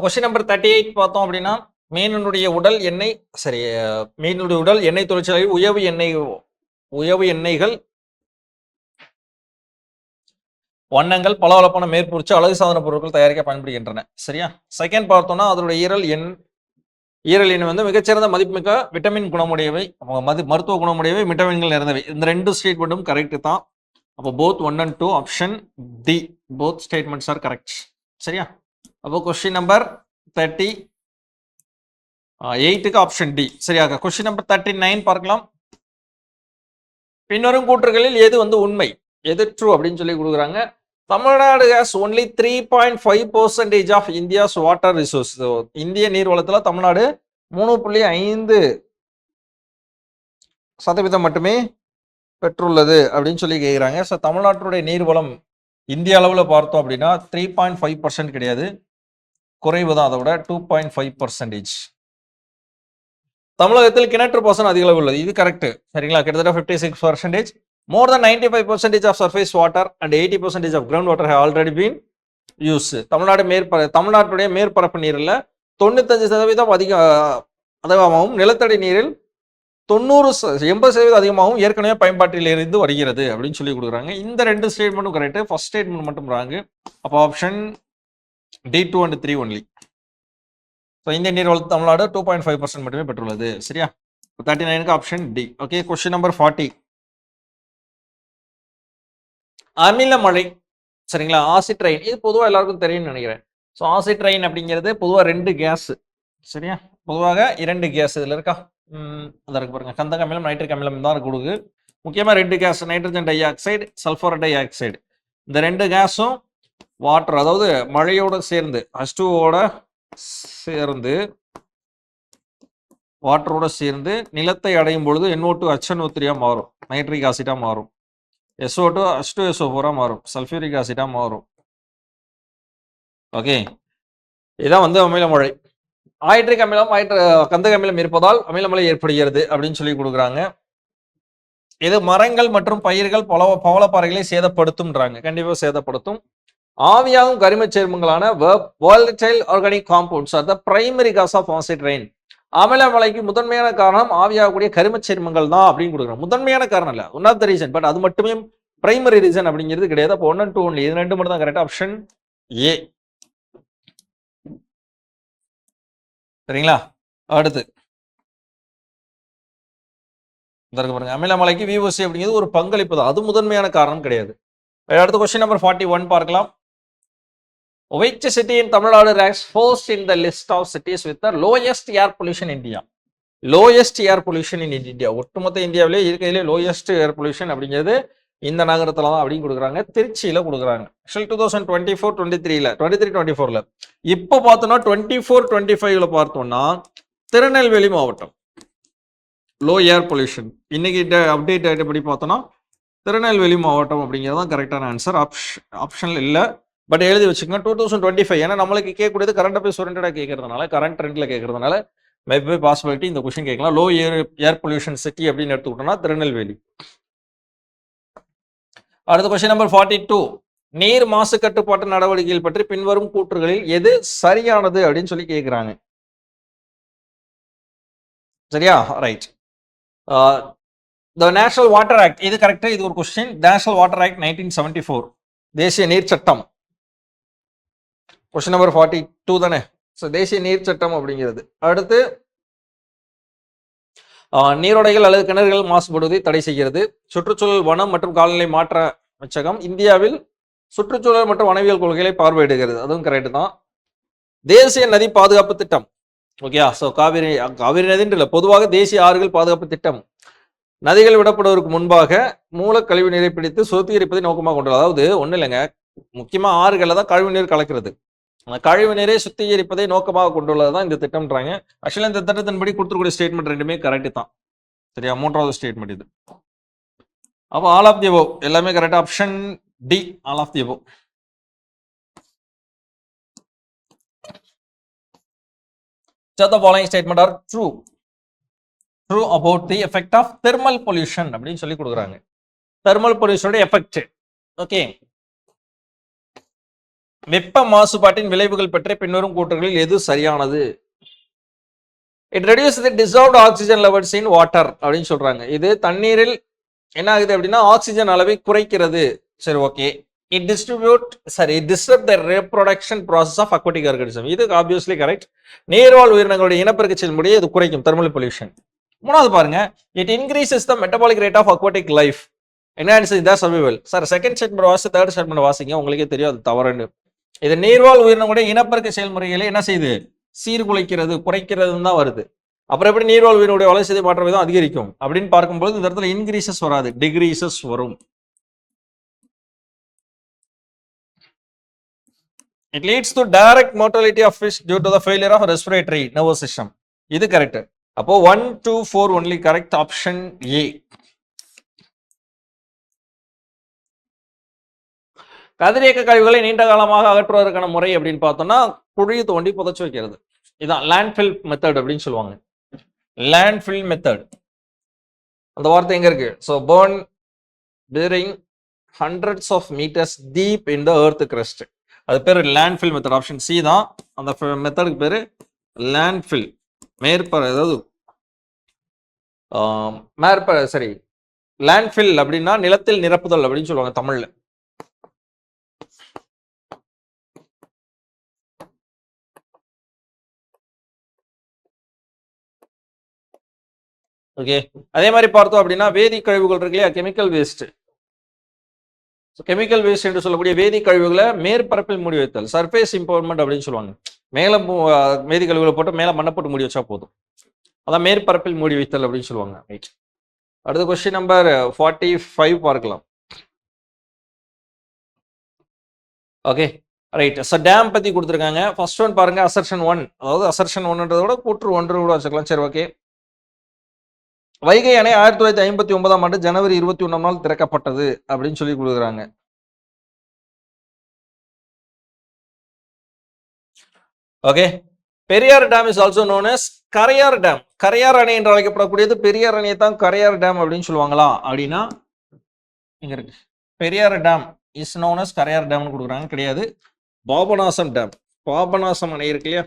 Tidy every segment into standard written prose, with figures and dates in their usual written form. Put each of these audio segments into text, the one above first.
Question number 38 பார்த்தோம் அப்படின்னா, மீனினுடைய உடல் எண்ணெய் சரி மீனுடைய உடல் எண்ணெய் தொழிற்சாலையில் உயவு எண்ணெய்கள், வண்ணங்கள், பளபளப்பான மேற்பூச்சு, அழகு சாதன பொருட்கள் தயாரிக்க பயன்படுகின்றன. சரியா? செகண்ட் பார்த்தோம்னா அதனுடைய ஈரல் எண் வந்து மிகச்சிறந்த மதிப்புமிக்க விட்டமின் குணமுடையவை, மருத்துவ குணமுடையவை, விட்டமின்கள் நிறைந்தவை. இந்த ரெண்டு ஸ்டேட்மெண்ட்டும் கரெக்ட் தான். அப்போ both 1 and 2 option D, both statements are correct. சரியா? அப்போ கொஸ்டின் நம்பர் 38க்கு ஆப்ஷன் டி சரியாக. கொஸ்டின் நம்பர் 39 பார்க்கலாம். பின்வரும் கூற்றுகளில் எது வந்து உண்மை, எது ட்ரூ அப்படின்னு சொல்லி கொடுக்குறாங்க. Tamil Nadu has only 3.5% of India's water resources. இந்திய நீர்வளத்துல தமிழ்நாடு 3.5% மட்டுமே பெற்றுள்ளது அப்படின்னு சொல்லி கேட்குறாங்க. ஸோ தமிழ்நாட்டுடைய நீர்வளம் இந்திய அளவில் பார்த்தோம் அப்படின்னா 3.5% கிடையாது, குறைவு தான். அதை விட 2.5%. தமிழகத்தில் கிணற்று பாசனம் அதிக அளவு உள்ளது, இது கரெக்ட். சரிங்களா? கிட்டத்தட்ட 56%. More than 95% of surface water and 80% of ground water have already been used. தமிழ்நாட்டுடைய மேற்பரப்பு நீரில் 95% அதிகமாகவும், நிலத்தடி நீரில் 80% அதிகமாகவும் ஏற்கனவே பயன்பாட்டில் இருந்து வருகிறது அப்படின்னு சொல்லி கொடுக்குறாங்க. இந்த ரெண்டு ஸ்டேட்மெண்ட்டும் கரெக்ட், ஃபர்ஸ்ட் ஸ்டேட்மெண்ட் மட்டும் ராங்க. அப்போ option D 2 and 3 only. So இந்திய நீர்வளம் தமிழ்நாடு 2.5% மட்டுமே பெற்றுள்ளது. சரியா? 39க்கு option D. Okay, question number 40. அமிலமழை, சரிங்களா, ஆசிட் ரெயின், இது பொதுவாக எல்லாருக்கும் தெரியும்னு நினைக்கிறேன். ஸோ ஆசிட் ரெயின் அப்படிங்கிறது பொதுவாக 2 கேஸ். சரியா? பொதுவாக 2 கேஸ் இதில் இருக்கா, அதான் இருக்கு பாருங்க. கந்தக அமிலம், நைட்ரிக் அமிலம் தான் கொடுக்கு. முக்கியமாக 2 gas, nitrogen dioxide, sulphur dioxide. இந்த 2 கேஸும் வாட்டர், அதாவது மழையோட சேர்ந்து H2ஓட சேர்ந்து வாட்டரோட சேர்ந்து நிலத்தை அடையும் பொழுது NO2 HNO3 மாறும், நைட்ரிக் ஆசிடா மாறும், SO2 H2SO4 மாறும், சல்ஃபியூரிக் ஆசிடா மாறும். ஓகே, இதான் வந்து அமிலமழை. நைட்ரிக் அமிலம், கந்தக அமிலம் இருப்பதால் அமிலமழை ஏற்படுகிறது அப்படின்னு சொல்லி கொடுக்குறாங்க. இது மரங்கள் மற்றும் பயிர்கள், பவளப்பாறைகளை சேதப்படுத்தும்ன்றாங்க. கண்டிப்பாக சேதப்படுத்தும். ஆவியாகும் கரிமச் சேர்மங்களான volatile organic compounds are the primary cause of acid rain. அமிலமழைக்கு முதன்மையான காரணம் ஆவியாகக்கூடிய கரிமச் சேர்மங்கள் தான் அப்படின்னு கொடுக்குறாங்க. முதன்மையான காரணம் இல்லை, one of the reason, but அது மட்டுமே பிரைமரி ரீசன் அப்படிங்கிறது கிடையாது. அப்போ 1 and 2 ஒன்லி, இது 2 மட்டும் தான் கரெக்ட். Option A. சரிங்களா? அடுத்து பாருங்க, அமிலமழைக்கு VOC அப்படிங்கிறது ஒரு பங்களிப்பு தான், அது முதன்மையான காரணம் கிடையாது. அடுத்த கொஸ்டின் நம்பர் 41 பார்க்கலாம். Which city in Tamil Nadu ranks first in the list of cities with the lowest air pollution in India? Lowest air pollution in India. ஒட்டுமொத்த இந்தியாவிலே இருக்கிறதுலே lowest air pollution அப்படிங்கிறது இந்த நகரத்துல தான் அப்படின்னு கொடுக்குறாங்க. திருச்சியில கொடுக்குறாங்க. ஆக்சுவலி 2024-23ல 23-24ல இப்போ பார்த்தோம்னா 24-25ல பார்த்தோம்னா திருநெல்வேலி மாவட்டம் லோ ஏர் பொல்யூஷன். இன்னைக்கு அப்டேட் ஆகிட்டபடி பார்த்தோம்னா திருநெல்வேலி மாவட்டம் அப்படிங்கிறது தான் கரெக்டான ஆன்சர். ஆப்ஷனில் இல்லை, பட் எழுதி வச்சுக்கோங்க 2025. ஏன்னா நம்மளுக்கு கேட்கக்கூடியது கரண்ட் அஃபேர்ஸ் ஓரியன்டாக கேட்கறதுனால, கரண்ட் ட்ரெண்டில் கேட்கறதுனால மேபி பாசிபிலிட்டி இந்த கொஸ்டின் கேட்கலாம். லோ ஏர் பொல்யூஷன் சிட்டி அப்படின்னு எடுத்துக்கிட்டோம்னா திருநெல்வேலி. அடுத்த கொஸ்டின் நம்பர் 42. நீர் மாசு கட்டுப்பாட்டு நடவடிக்கைகள் பற்றி பின்வரும் கூற்றுகளில் எது சரியானது அப்படின்னு சொல்லி கேட்குறாங்க. சரியா? Right. The National Water Act, இது கரெக்ட். இது ஒரு கொஸ்டின். National Water Act 1974, தேசிய நீர் சட்டம். கொஸ்டின் நம்பர் 42 தானே. ஸோ தேசிய நீர் சட்டம் அப்படிங்கிறது. அடுத்து நீரோடைகள் அல்லது கிணறுகள் மாசுபடுவதை தடை செய்கிறது. சுற்றுச்சூழல், வனம் மற்றும் காலநிலை மாற்ற அமைச்சகம் இந்தியாவில் சுற்றுச்சூழல் மற்றும் வனவியல் கொள்கைகளை பார்வையிடுகிறது, அதுவும் கரெக்ட் தான். தேசிய நதி பாதுகாப்பு திட்டம். ஓகேயா? ஸோ காவிரி நதின்று இல்லை, பொதுவாக தேசிய ஆறுகள் பாதுகாப்பு திட்டம் நதிகள் விடப்படுவதற்கு முன்பாக மூல கழிவு நீரை பிடித்து சுத்திகரிப்பதை நோக்கமாக கொண்டுள்ளது. அதாவது ஒன்றும் இல்லைங்க, முக்கியமாக ஆறுகளில் தான் கழிவு நீர் கலக்கிறது, அந்த கழிவு நீரை சுத்திகரிப்பதை நோக்கமாக கொண்டுள்ளது தான் இந்த திட்டம்ன்றாங்க. ஆக்சுவலாக இந்த திட்டத்தின்படி கொடுத்துருக்கூடிய ஸ்டேட்மெண்ட் ரெண்டுமே கரெக்ட் தான். சரியா? 3வது ஸ்டேட்மெண்ட் இது. அப்போ ஆல் ஆஃப் தி அபவ் எல்லாமே correct. Option D, all of the above. The following statement are true about the effect of thermal pollution அப்படின்னு சொல்லி கொடுக்குறாங்க. Thermal பொல்யூஷனோட effect. ஓகே, வெப்ப மாசுபாட்டின் விளைவுகள் பற்றி பின்வரும் கூற்றுகளில் எது சரியானது? It reduce the dissolved oxygen levels in water அப்படின்னு சொல்றாங்க. இது தண்ணீரில் என்ன ஆகுது அப்படின்னா ஆக்சிஜன் அளவை குறைக்கிறது. சரி, okay. It disturb the reproduction process of aquatic organism. இது ஆப்வியஸ்லி கரெக்ட். நீர்வாழ் உயிரினங்களுடைய இனப்பெருக்க செயல்முறையை இது குறைக்கும், தெர்மல் பொல்யூஷன். மூணாவது பாருங்க, it increases the metabolic rate of aquatic life, enhancing the survival. Sir second statement வாசி, தேர்ட் ஸ்டேட்மெண்ட் வாசிங்க, உங்களுக்கே தெரியும் அது தவறுன்னு. இது நீர்வாழ் உயிரினங்களுடைய இனப்பெருக்க செயல்முறைகளை என்ன செய்யுது? சீர்குலைக்கிறது, குறைக்கிறதுன்னு தான் வருது. அப்புறம் எப்படி நீர்வாழ் உயிரினுடைய வளர்ச்சிதை மாற்ற விதம் அதிகரிக்கும் அப்படின்னு பார்க்கும்போது இந்த இடத்துல இன்க்ரீசஸ் வராது, டிக்ரீசஸ் வரும். It leads to direct mortality of fish due to the failure of respiratory nervous system. இது கரெக்ட். அப்போ 1, 2, 4 ஒன்லி கரெக்ட். Option A. கதிரியக்க கழிவுகளை நீண்ட காலமாக அகற்றுவதற்கான முறை அப்படின்னு பார்த்தோம்னா குழி தோண்டி புதைச்சு வைக்கிறது. இதான் லேண்ட்ஃபில் மெத்தட் அப்படின்னு சொல்லுவாங்க. லேண்ட்ஃபில் மெத்தட் அந்த வார்த்தை எங்க இருக்கு? So burn burying hundreds of meters deep in the earth crust. அது பேர் லேண்ட்ஃபில் மெத்தட். ஆப்ஷன் சி தான் அந்த மெத்தடுக்கு பேரு லேண்ட்ஃபில். அதாவது சரி, லேண்ட்ஃபில் அப்படின்னா நிலத்தில் நிரப்புதல் அப்படின்னு சொல்லுவாங்க தமிழ்ல. ஓகே, அதே மாதிரி பார்த்தோம் அப்படின்னா வேதி கழிவுகள் இருக்கு இல்லையா, கெமிக்கல் வேஸ்ட். கெமிக்கல் வேஸ்ட் என்று சொல்லக்கூடிய வேதி கழிவுகளை மேற்பரப்பில் மூடி வைத்தல், சர்ஃபேஸ் இம்பவர்மெண்ட் அப்படின்னு சொல்லுவாங்க. மேல வேதி கழிவுகளை போட்டு மேல மண்ணை போட்டு மூடி வச்சா போதும், அதான் மேற்பரப்பில் மூடி வைத்தல் அப்படின்னு சொல்லுவாங்க. ரைட். அடுத்த கொஸ்டின் நம்பர் 45 பார்க்கலாம். Okay right. ஸோ டேம் பத்தி கொடுத்துருக்காங்க. ஃபர்ஸ்ட் ஒன் பாருங்க, அசர்ஷன் 1. அதாவது அசர்ஷன் 1ன்றதோட கூற்று 1 கூட வச்சுக்கலாம். சரி, ஓகே. வைகை அணை 1959ஆம் ஆண்டு ஜனவரி 21ஆம் நாள் திறக்கப்பட்டது அப்படின்னு சொல்லி கொடுக்குறாங்க. Okay. Periyar dam is also known as Karaiyar dam. Karaiyar அணை என்று அழைக்கப்படக்கூடியது பெரியார் அணையை தான் கரையார் டேம் அப்படின்னு சொல்லுவாங்களா அப்படின்னா இங்க இருக்கு. Periyar dam is known as Karaiyar டேம்னு கொடுக்குறாங்க. கிடையாது, பாபநாசம் டேம். பாபநாசம் அணை இருக்கு இல்லையா,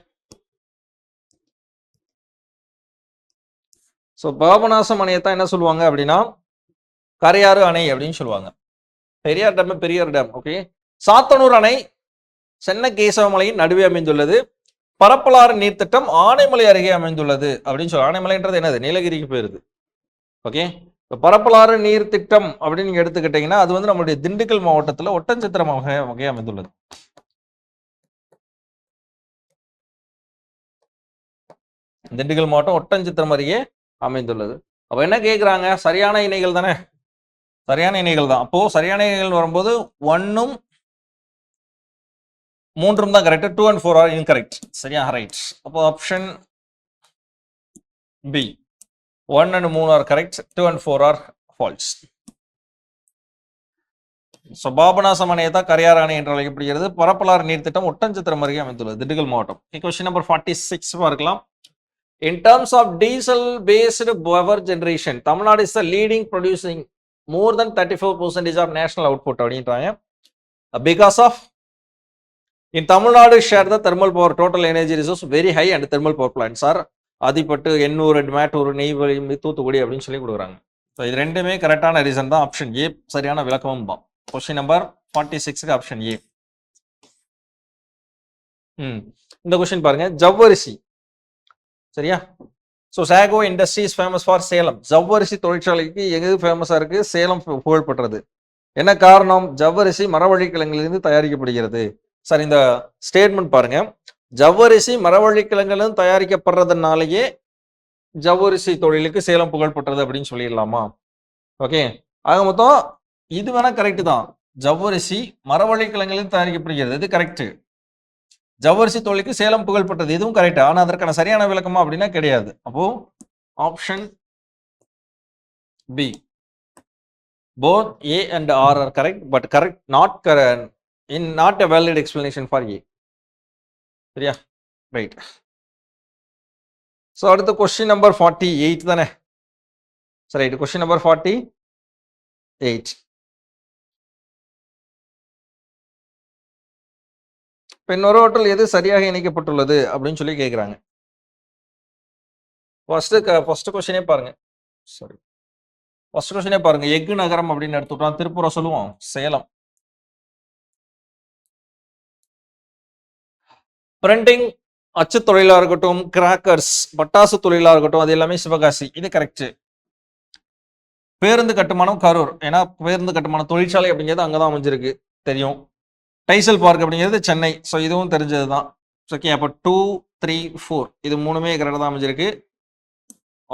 ஸோ பாபநாசம் அணையை தான் என்ன சொல்லுவாங்க அப்படின்னா கரையாறு அணை அப்படின்னு சொல்லுவாங்க. Periyar dam Periyar dam. Okay. Sathanur அணை சென்னை கேசவமலையின் நடுவே அமைந்துள்ளது. பரப்பலாறு நீர்த்திட்டம் ஆனைமலை அருகே அமைந்துள்ளது அப்படின்னு சொல்லி. ஆனைமலைன்றது என்னது? நீலகிரிக்கு போயிருது. ஓகே. பரப்பலாறு நீர் திட்டம் அப்படின்னு நீங்க எடுத்துக்கிட்டீங்கன்னா அது வந்து நம்மளுடைய திண்டுக்கல் மாவட்டத்தில் ஒட்டன்சத்திரம் வகை அமைந்துள்ளது. திண்டுக்கல் மாவட்டம் ஒட்டன்சத்திரம் அருகே அமைந்துள்ளது. அப்ப என்ன கேட்குறாங்க? சரியான இணைகள் தானே, சரியான இணைகள் தான். அப்போ சரியான இணைகள் வரும்போது 1ம் 3ம் தான் கரெக்ட். 2 and 4 are incorrect. சரியா? ரைட். அப்போ option B 1 and 3 are correct, 2 and 4 are false. So Papanasam அணையை தான் கரையார் அணை என்று அழைக்கப்படுகிறது. பரப்பலாறு நீர்த்திட்டம் ஒட்டன்சத்திரம் அருகே அமைந்துள்ளது, திண்டுக்கல் மாவட்டம். கொஸ்டின் நம்பர் 46 பார்க்கலாம். In terms of diesel-based power generation, Tamil Nadu is the leading producing more than 34% of national output. Because of in Tamil Nadu share the thermal power total energy resource very high and thermal power plants are அதிப்பட்டு Ennore, Mettur, Neyveli, Thoothukudi அப்படின்னு சொல்லி கொடுக்குறாங்க. So இது ரெண்டுமே கரெக்டான reason தான். Option A சரியான விளக்கமும் தான். கொஸ்டின் நம்பர் 46க்கு ஆப்ஷன் ஏ. இந்த கொஸ்டின் பாருங்க, ஜவ்வரிசி. சரியா? So sago industries famous for Salem. ஜவ்வரிசி தொழிற்சாலைக்கு எது ஃபேமஸாக இருக்கு? சேலம் புகழ்பெற்றது. என்ன காரணம்? ஜவ்வரிசி மரவள்ளி கிழங்கிலிருந்து தயாரிக்கப்படுகிறது. சார் இந்த ஸ்டேட்மெண்ட் பாருங்க, ஜவ்வரிசி மரவள்ளி கிழங்கிலிருந்து தயாரிக்கப்படுறதுனாலேயே ஜவ்வரிசி தொழிலுக்கு சேலம் புகழ்பெற்றது அப்படின்னு சொல்லிடலாமா? ஓகே. ஆக மொத்தம் இது வேணா கரெக்ட் தான். ஜவ்வரிசி மரவள்ளி கிழங்கிலிருந்து தயாரிக்கப்படுகிறது, இது கரெக்ட். ஜவ்வரிசி தொழிலுக்கு சேலம் புகழ்பெற்றது, இதுவும் கரெக்ட். ஆனா அதற்கான சரியான விளக்கமா அப்படின்னா கிடையாது. அப்போ option B both A and R are correct, but correct not a valid explanation for A. சரியா? ரைட். ஸோ அடுத்த கொஸ்டின் நம்பர் 48 தானே? சரி, ரைட். Question number 48. பின்வருவற்றில் எது சரியாக இணைக்கப்பட்டுள்ளது அப்படின்னு சொல்லி கேட்குறாங்க. ஃபர்ஸ்ட் கொஸ்டினே பாருங்க. சாரி, ஃபர்ஸ்ட் கொஸ்டினே பாருங்க. எஃகு நகரம் அப்படின்னு எடுத்துட்டோம். திருப்பூரை சொல்லுவோம், சேலம். பிரிண்டிங், அச்சு தொழிலா இருக்கட்டும், கிராக்கர்ஸ், பட்டாசு தொழிலா இருக்கட்டும், அது எல்லாமே சிவகாசி. இது கரெக்ட். பேருந்து கட்டுமானம் கரூர். ஏன்னா பேருந்து கட்டுமான தொழிற்சாலை அப்படிங்கிறது அங்கதான் அமைஞ்சிருக்கு, தெரியும். டைசல் பார்க் அப்படிங்கிறது சென்னை. ஸோ இதுவும் தெரிஞ்சது தான். ஓகே, அப்போ 2, 3, 4 இது மூணுமே கரெக்டாக தான் அமைஞ்சிருக்கு.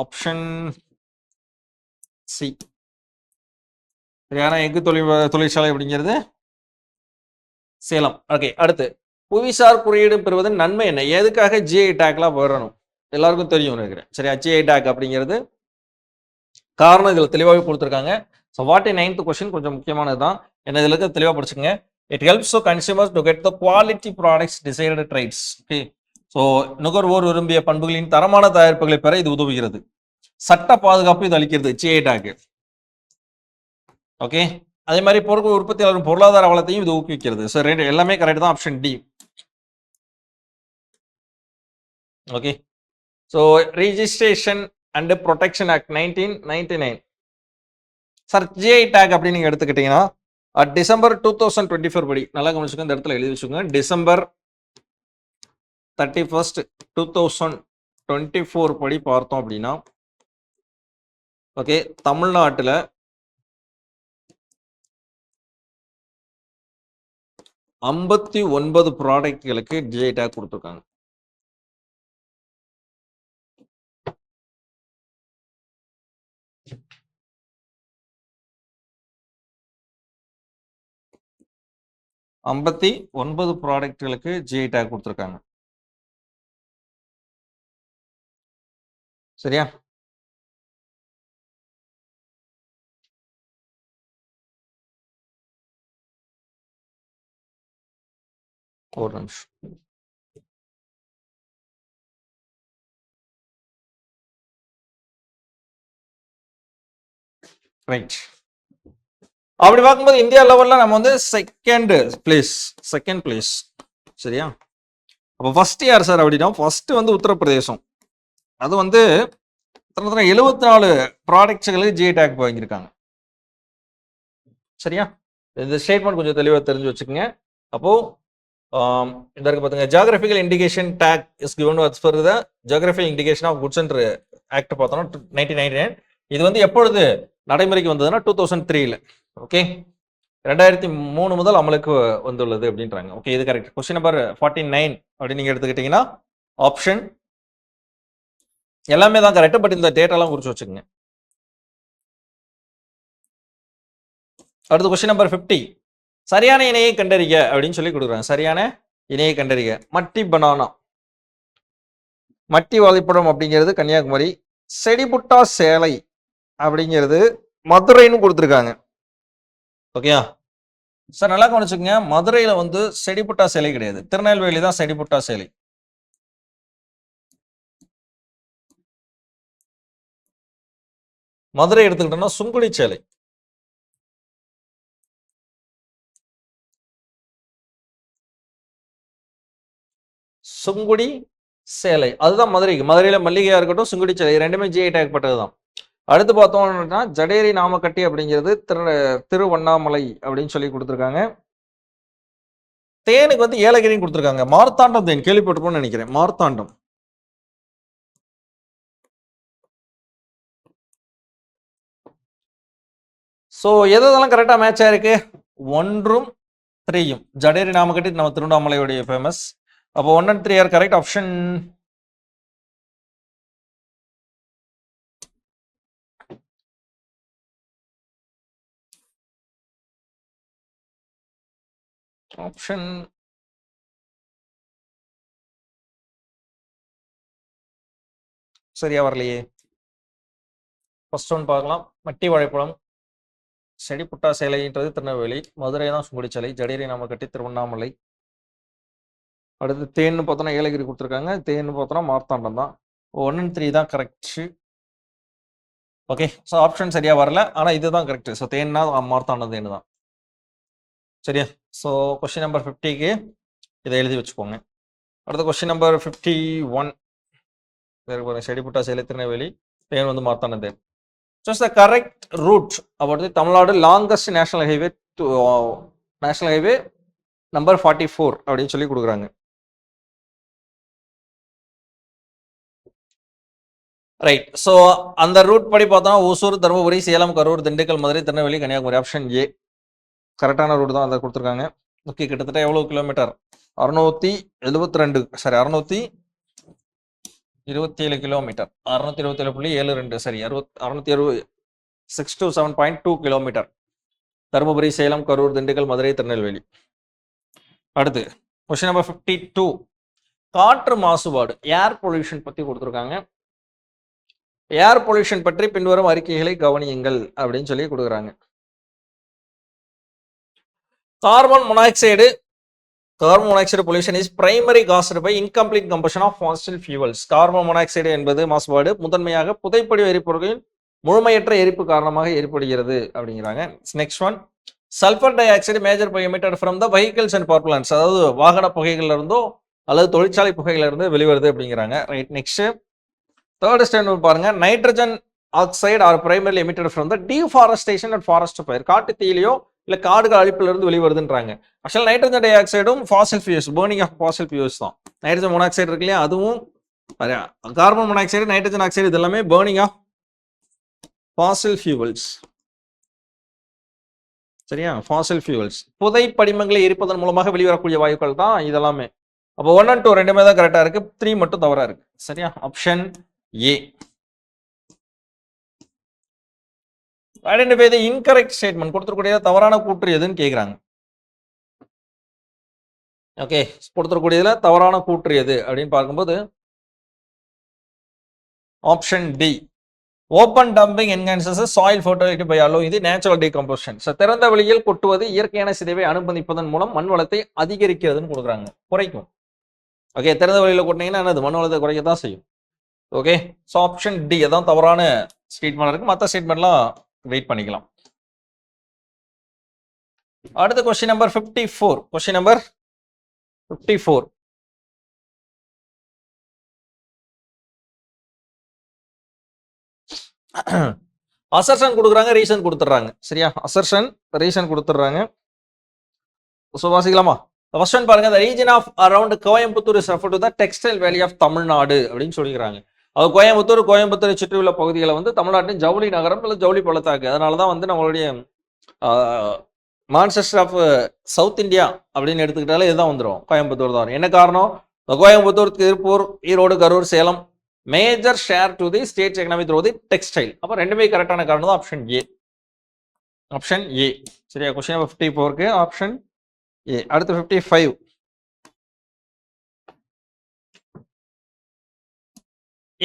ஆப்ஷன் சி சரியான. எஃகு தொழிற்சாலை அப்படிங்கிறது சேலம். ஓகே, அடுத்து புவிசார் குறியீடு பெறுவதன் நன்மை என்ன? எதுக்காக ஜிஐ டேக்லாம் வரணும்? எல்லாருக்கும் தெரியும் நினைக்கிறேன். சரியா, ஜிஐ டேக் அப்படிங்கிறது காரணம் இதில் தெளிவாகவே கொடுத்துருக்காங்க. ஸோ 49th கொஸ்டின் கொஞ்சம் முக்கியமானது தான். என்ன இதில் இருக்க தெளிவாக படிச்சுங்க. It helps to consumers to get the quality products decided traits. Okay, so நுகர்வோர் விரும்பிய பண்புகளின் தரமான தயாரிப்புகளை பெற இது உதவுகிறது. சட்ட பாதுகாப்பு இது அளிக்கிறது ஜிஐ டேக். ஓகே, அதே மாதிரி பொருட்கள் உற்பத்தியாளர் பொருளாதார வளத்தையும் இது ஊக்குவிக்கிறது. ஸோ எல்லாமே கரெக்ட் தான். Option D. Okay, so registration and protection act 1999. Sir GI tag அப்படின்னு நீங்க எடுத்துக்கிட்டீங்கன்னா டிசம்பர் 2024 படி, நல்லா கவனிச்சுங்க, இந்த இடத்துல எழுதி வச்சுக்கோங்க. டிசம்பர் 31, 2024 படி பார்த்தோம் அப்படின்னா, ஓகே, தமிழ்நாட்டில் 59 ப்ராடக்ட்களுக்கு ஜிஐ டேக் கொடுத்துருக்காங்க. ஐம்பத்தி 9 ப்ராடக்ட்களுக்கு ஜிஐ டேக் கொடுத்துருக்காங்க. சரியா? ஒரு நிமிஷம். ரைட். அப்படி பார்க்கும்போது இந்தியா லெவலில் நம்ம வந்து செகண்ட் பிளேஸ். சரியா? அப்போ ஃபர்ஸ்ட் யார் சார் அப்படின்னா, ஃபர்ஸ்ட் வந்து உத்தரப்பிரதேசம். அது வந்து 74 ப்ராடக்ட்ஸ்களுக்கு ஜிஐ டேக் வாங்கியிருக்காங்க. சரியா? இந்த ஸ்டேட்மெண்ட் கொஞ்சம் தெளிவாக தெரிஞ்சு வச்சுக்கோங்க. அப்போ இந்த இருக்கு பார்த்துங்க, geographical indication tag is given as per the geographical indication of goods and act பார்த்தோம்னா 1999. இது வந்து எப்பொழுது நடைமுறைக்கு வந்ததுன்னா 2003. ஓகே, 2003 முதல் அமலுக்கு வந்துள்ளது அப்படின்றாங்க. ஓகே, இது கரெக்ட். கொஸ்டின் நம்பர் 49 அப்படின்னு நீங்க எடுத்துக்கிட்டீங்கன்னா ஆப்ஷன் எல்லாமே தான் கரெக்ட். பட் இந்த டேட்டாலாம் குறிச்சு வச்சுக்கோங்க. அடுத்து கொஸ்டின் நம்பர் 50. சரியான இணையை கண்டறிக அப்படின்னு சொல்லி கொடுக்குறாங்க. சரியான இணையை கண்டறிக. மட்டி பனானா, மட்டி வாழைப்பழம் அப்படிங்கிறது கன்னியாகுமரி. செடிபுட்டா சேலை அப்படிங்கிறது மதுரைன்னு கொடுத்துருக்காங்க. ஓகேயா சார், நல்லா கவனிச்சுக்கோங்க. மதுரையில வந்து செடிபுட்டா சேலை கிடையாது, திருநெல்வேலி தான் செடிபுட்டா சேலை. மதுரை எடுத்துக்கிட்டோம்னா சுங்குடி சேலை. சுங்குடி சேலை அதுதான் மதுரைக்கு. மதுரையில மல்லிகையா இருக்கட்டும், சுங்குடி சேலை ரெண்டுமே ஜிஐ டேக் பட்டதுதான். அடுத்து பார்த்தோம்னா ஜடேரி நாமக்கட்டி அப்படிங்கிறது திருவண்ணாமலை அப்படின்னு சொல்லி கொடுத்துருக்காங்க. தேனுக்கு வந்து ஏலகிரின்னு கொடுத்துருக்காங்க. மார்த்தாண்டம் தேன் கேள்விப்பட்டிருப்போம்னு நினைக்கிறேன். மார்த்தாண்டம். ஸோ எதெல்லாம் கரெக்டாக மேட்ச் ஆயிருக்கு? 1ம் 3யும். ஜடேரி நாமக்கட்டி நம்ம திருவண்ணாமலையுடைய ஃபேமஸ். அப்போ 1 and 3 ஆர் கரெக்ட். ஆப்ஷன் சரியா வரலையே. ஃபர்ஸ்ட் ஒன் பார்க்கலாம். மட்டி வாழைப்பழம், செடிப்புட்டா சேலைன்றது திருநெல்வேலி, மதுரை தான் சுங்குடி சேலை, ஜடேரி நாமக்கட்டி திருவண்ணாமலை. அடுத்து தேன்னு பார்த்தோன்னா ஏலகிரி கொடுத்துருக்காங்க. தேன்னு பார்த்தோன்னா மார்த்தாண்டம் தான். 1 and 3 தான் கரெக்ட். ஓகே, ஸோ ஆப்ஷன் சரியா வரல, ஆனால் இதுதான் கரெக்ட். ஸோ தேன்னா மார்த்தாண்டம் தேனு தான். சரியா? ஸோ கொஸ்டின் நம்பர் 50க்கு இதை எழுதி வச்சுக்கோங்க. அடுத்த கொஸ்டின் நம்பர் 51. செடிப்புட்டா சேலை திருநெல்வேலி தேன் வந்து மார்த்தாண்ட தேன். Choose the correct route about the Tamil Nadu longest national highway to national highway number 44 அப்படின்னு சொல்லி கொடுக்குறாங்க. ரைட். ஸோ அந்த ரூட் படி பார்த்தோம்னா ஓசூர், தருமபுரி, சேலம், கரூர், திண்டுக்கல், மதுரை, திருநெல்வேலி, கன்னியாகுமரி. ஆப்ஷன் ஏ கரெக்டான ரூட் தான் அதை கொடுத்துருக்காங்க. ஓகே, கிட்டத்தட்ட எவ்வளோ கிலோமீட்டர்? 672 சரி 627 கிலோமீட்டர். 627.72 சரி 627.2 கிலோமீட்டர். தருமபுரி, சேலம், கரூர், திண்டுக்கல், மதுரை, திருநெல்வேலி. அடுத்து கொஸ்டின் நம்பர் 52. காற்று மாசுபாடு ஏர் பொல்யூஷன் பற்றி கொடுத்துருக்காங்க. ஏர் பொல்யூஷன் பற்றி பின்வரும் அறிக்கைகளை கவனியுங்கள் அப்படின்னு சொல்லி கொடுக்குறாங்க. Carbon monoxide pollution is primary caused by incomplete combustion of fossil fuels. Carbon monoxide என்பது மாசுபாடு முதன்மையாக புதைப்படி எரிபொருட்களின் முழுமையற்ற எரிப்பு காரணமாக ஏற்படுகிறது அப்படிங்கிறாங்க. Next one, sulphur di oxide major emitted from the vehicles and power plants, அதாவது வாகன புகைகள்ல இருந்தோ அல்லது தொழிற்சாலை புகையில இருந்து வெளிவருது அப்படிங்கிறாங்க. ரைட். நெக்ஸ்ட் தேர்ட் ஸ்டாண்டர்ட் பாருங்க, nitrogen oxide are primary emitted from the deforestation and forest fire, காட்டு தீயிலையோ இல்ல காடுகள் அழிப்புல இருந்து வெளிவருதுன்றாங்க. ஆக்சுவலா நைட்ரஜன் டை ஆக்சைடும் fossil fuels, burning of fossil fuels தான். நைட்ரஜன் மோனாக்சைடு இருக்கு இல்லையா, அதுவும் கார்பன் மோனாக்சைடு, நைட்ரஜன் ஆக்சைடு இது எல்லாமே பர்னிங் ஆஃப் ஃபாசில் ஃபியூல்ஸ். சரியா, ஃபாசில் ஃபியூல்ஸ் புதை படிமங்களை எரிப்பதன் மூலமாக வெளிவரக்கூடிய வாயுக்கள் தான் இதெல்லாமே. அப்போ 1 and 2 ரெண்டுமே தான் கரெக்டா இருக்கு, 3 மட்டும் தவறா இருக்கு. சரியா, option A. Identify the incorrect statement, கொடுத்துருக்கூடிய தவறான கூற்று எதுன்னு கேட்குறாங்க. ஓகே, கொடுத்துருக்கூடியதுல தவறான கூற்று எது அப்படின்னு பார்க்கும்போது option D, open dumping enhances soil fertility by allowing the natural decomposition. திறந்த வெளியில் கொட்டுவது இயற்கையான சிதைவை அனுமதிப்பதன் மூலம் மண் வளத்தை அதிகரிக்கிறதுன்னு கொடுக்குறாங்க, குறைக்கும். ஓகே, திறந்த வெளியில் கொட்டினீங்கன்னா என்னது, மண் வளத்தை குறைக்க தான் செய்யும். ஓகே, ஸோ ஆப்ஷன் டி அதான் தவறான ஸ்டேட்மெண்ட் இருக்கு. மற்ற ஸ்டேட்மெண்ட்லாம் வெயிட் பண்ணிக்கலாம். அடுத்த question number 54. Question number 54. Assertion கொடுக்குறாங்க, ரீசன் கொடுத்துட்றாங்க. சரியா, அசர்ஷன் ரீசன் கொடுத்துட்றாங்க. ஸோ வாசிக்கலாமா? ஃபர்ஸ்ட் ஒன் பாருங்க, the region of around Coimbatore is referred to the textile valley of Tamil Nadu அப்படின்னு சொல்லிக்கிறாங்க. அது கோயம்புத்தூரை சுற்றியுள்ள பகுதிகளை வந்து தமிழ்நாட்டின் ஜவுளி நகரம் இல்லை ஜவுளி பள்ளத்தாக்கு. அதனால தான் வந்து நம்மளுடைய மான்செஸ்டர் ஆஃப் சவுத் இந்தியா அப்படின்னு எடுத்துக்கிட்டாலே இதுதான் வந்துடும், கோயம்புத்தூர் தான். என்ன காரணம்? Coimbatore, Tiruppur, Erode, Karur, Salem major share to the states economy through the textile. அப்போ ரெண்டுமே கரெக்டான காரணம் தான் ஆப்ஷன் ஏ. Option A. சரியா, கொஸ்டின் நம்பர் 54க்கு ஆப்ஷன் ஏ. அடுத்து 55.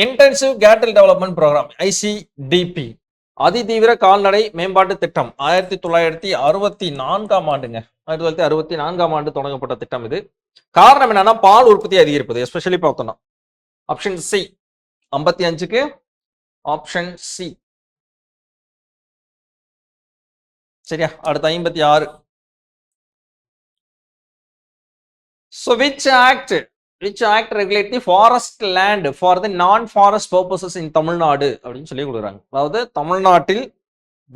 இன்டென்சிவ் கேட்டில் டெவலப்மெண்ட் ப்ரோக்ராம் ஐசிடிபி, அதிதீவிர கால்நடை மேம்பாட்டு திட்டம் 1964ஆம் ஆண்டுங்க. 1964ஆம் ஆண்டு தொடங்கப்பட்ட திட்டம் இது. காரணம் என்னன்னா பால் உற்பத்தி அதிகரிப்பது, எஸ்பெஷலி பார்த்தோம்னா. ஆப்ஷன் சி 55க்கு ஆப்ஷன் சி. சரியா, அடுத்து 56. So which act regulate the forest land for the non-forest purposes in Tamil Nadu அப்படின்னு சொல்லி கொடுக்குறாங்க. அதாவது தமிழ்நாட்டில்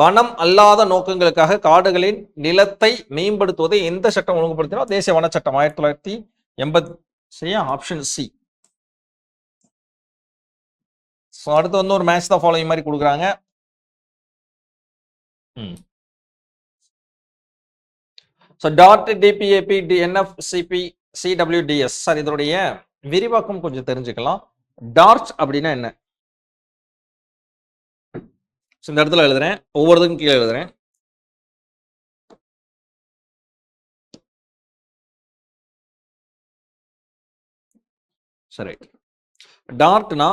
வனம் அல்லாத நோக்கங்களுக்காக காடுகளின் நிலத்தை மேம்படுத்துவதை எந்த சட்டம் ஒழுங்குபடுத்தினோ? தேசிய வன சட்டம் 1980. சரியா, ஆப்ஷன் சி. ஸோ அடுத்து வந்து ஒரு மேட்ச் தான் ஃபாலோயிங் மாதிரி கொடுக்குறாங்க. ஸோ டாட் டிபிஏபி என்எஃப்சிபி சிடபிள்யூடிஎஸ். சார், இதனுடைய விரிவாக்கம் கொஞ்சம் தெரிஞ்சுக்கலாம். டார்ச் அப்படின்னா என்ன? இந்த இடத்துல எழுதுறேன், ஒவ்வொருத்துக்கும் கீழே எழுதுறேன். சரி, டார்ட்னா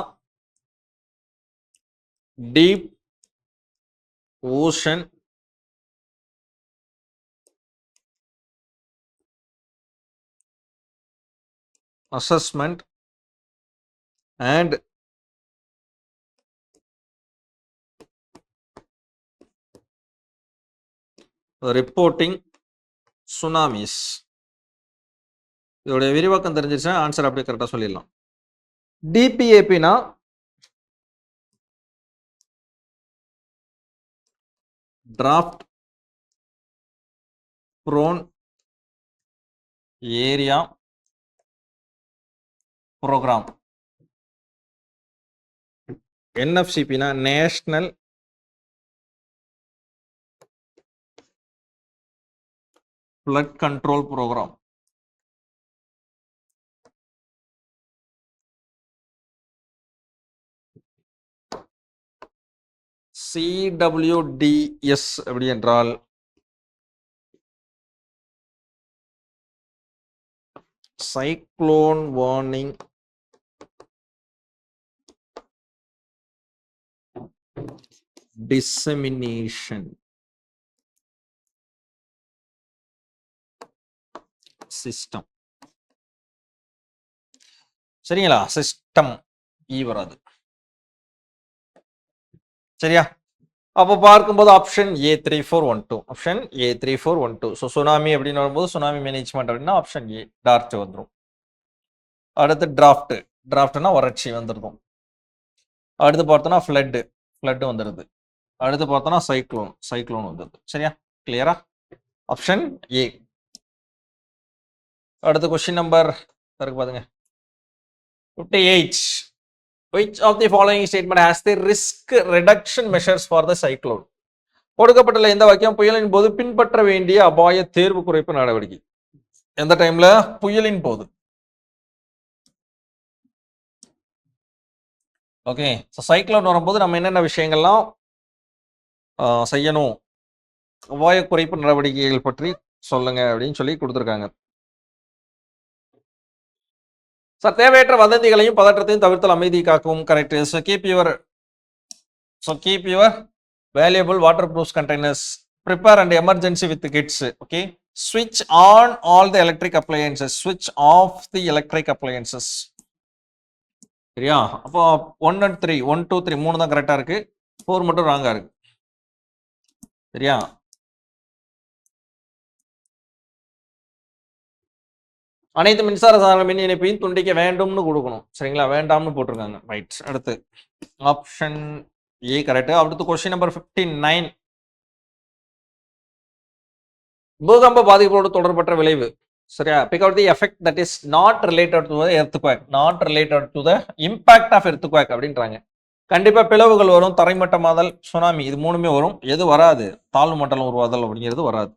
deep ocean assessment and reporting tsunamis. இதோடைய விரிவாக்கம் தெரிஞ்சிருச்சுன்னா ஆன்சர் அப்படியே கரெக்டாக சொல்லிடலாம். டிபிஏபினா டிராஃப்ட் ப்ரோன் ஏரியா ப்ரோக்ராம். என்எஃப்சிபினா national flood control programme. CWDS எப்படி என்றால் சைக்ளோன் வார்னிங் டிசெமினேஷன் சிஸ்டம். சரிங்களா? சிஸ்டம் வராது. சரியா? அப்போ பார்க்கும்போது option A3412. Option A3412. So tsunami அப்படின்னு வரும்போது சுனாமி மேனேஜ்மெண்ட் அப்படின்னா ஆப்ஷன் ஏ டார்ச் வந்துடும். அடுத்து டிராஃப்ட். டிராஃப்ட்னா வறட்சி வந்துருக்கும். அடுத்து பார்த்தோன்னா ஃப்ளட் வந்துடுது. அடுத்து பார்த்தோன்னா சைக்ளோன் வந்துடுது. சரியா? கிளியரா? Option A. அடுத்த கொஸ்டின் நம்பர் பாருங்க 58. Which of the following statement has the risk reduction measures for the cyclone? கொடுக்கப்பட்டுள்ள இந்த வாக்கியம் புயலின் போது பின்பற்ற வேண்டிய அபாய தேர்வு குறைப்பு நடவடிக்கை. எந்த டைம்ல? புயலின் போது. ஓகே, சைக்ளோன் வரும்போது நம்ம என்னென்ன விஷயங்கள்லாம் செய்யணும், அபாய குறைப்பு நடவடிக்கைகள் பற்றி சொல்லுங்க அப்படின்னு சொல்லி கொடுத்துருக்காங்க. சார் தேவையற்ற வதந்திகளையும் பதற்றத்தையும் தவிர்த்தல் அமைதி காக்கவும். Correct. So keep your valuable water proof containers. Prepare and emergency with kids. Okay. ஸ்விட்ச் on all the electric appliances. ஸ்விட்ச் ஆஃப் தி எலக்ட்ரிக் அப்ளையன்சஸ். சரியா? அப்போ 1 and 3 1 2 3 3 தான் கரெக்டா இருக்கு. 4 மட்டும் ராங்கா இருக்கு. சரியா? அனைத்து மின்சார சாதன மின் இணைப்பையும் துண்டிக்க வேண்டும்னு கொடுக்கணும். சரிங்களா? வேண்டாம்னு போட்டிருக்காங்க. ரைட். அடுத்து ஆப்ஷன் ஏ கரெக்ட். அடுத்து கொஸ்டின் நம்பர் 59. பூகம்ப பாதிப்போடு தொடர்பற்ற விளைவு. சரியா? Pick out the effect that is not related to the earthquake, not related to the impact of earthquake அப்படின்றாங்க. கண்டிப்பா பிளவுகள் வரும், தரைமட்டமாதல், சுனாமி, இது மூணுமே வரும். எது வராது? தாழ்வு மண்டலம் உருவாதல் அப்படிங்கிறது வராது.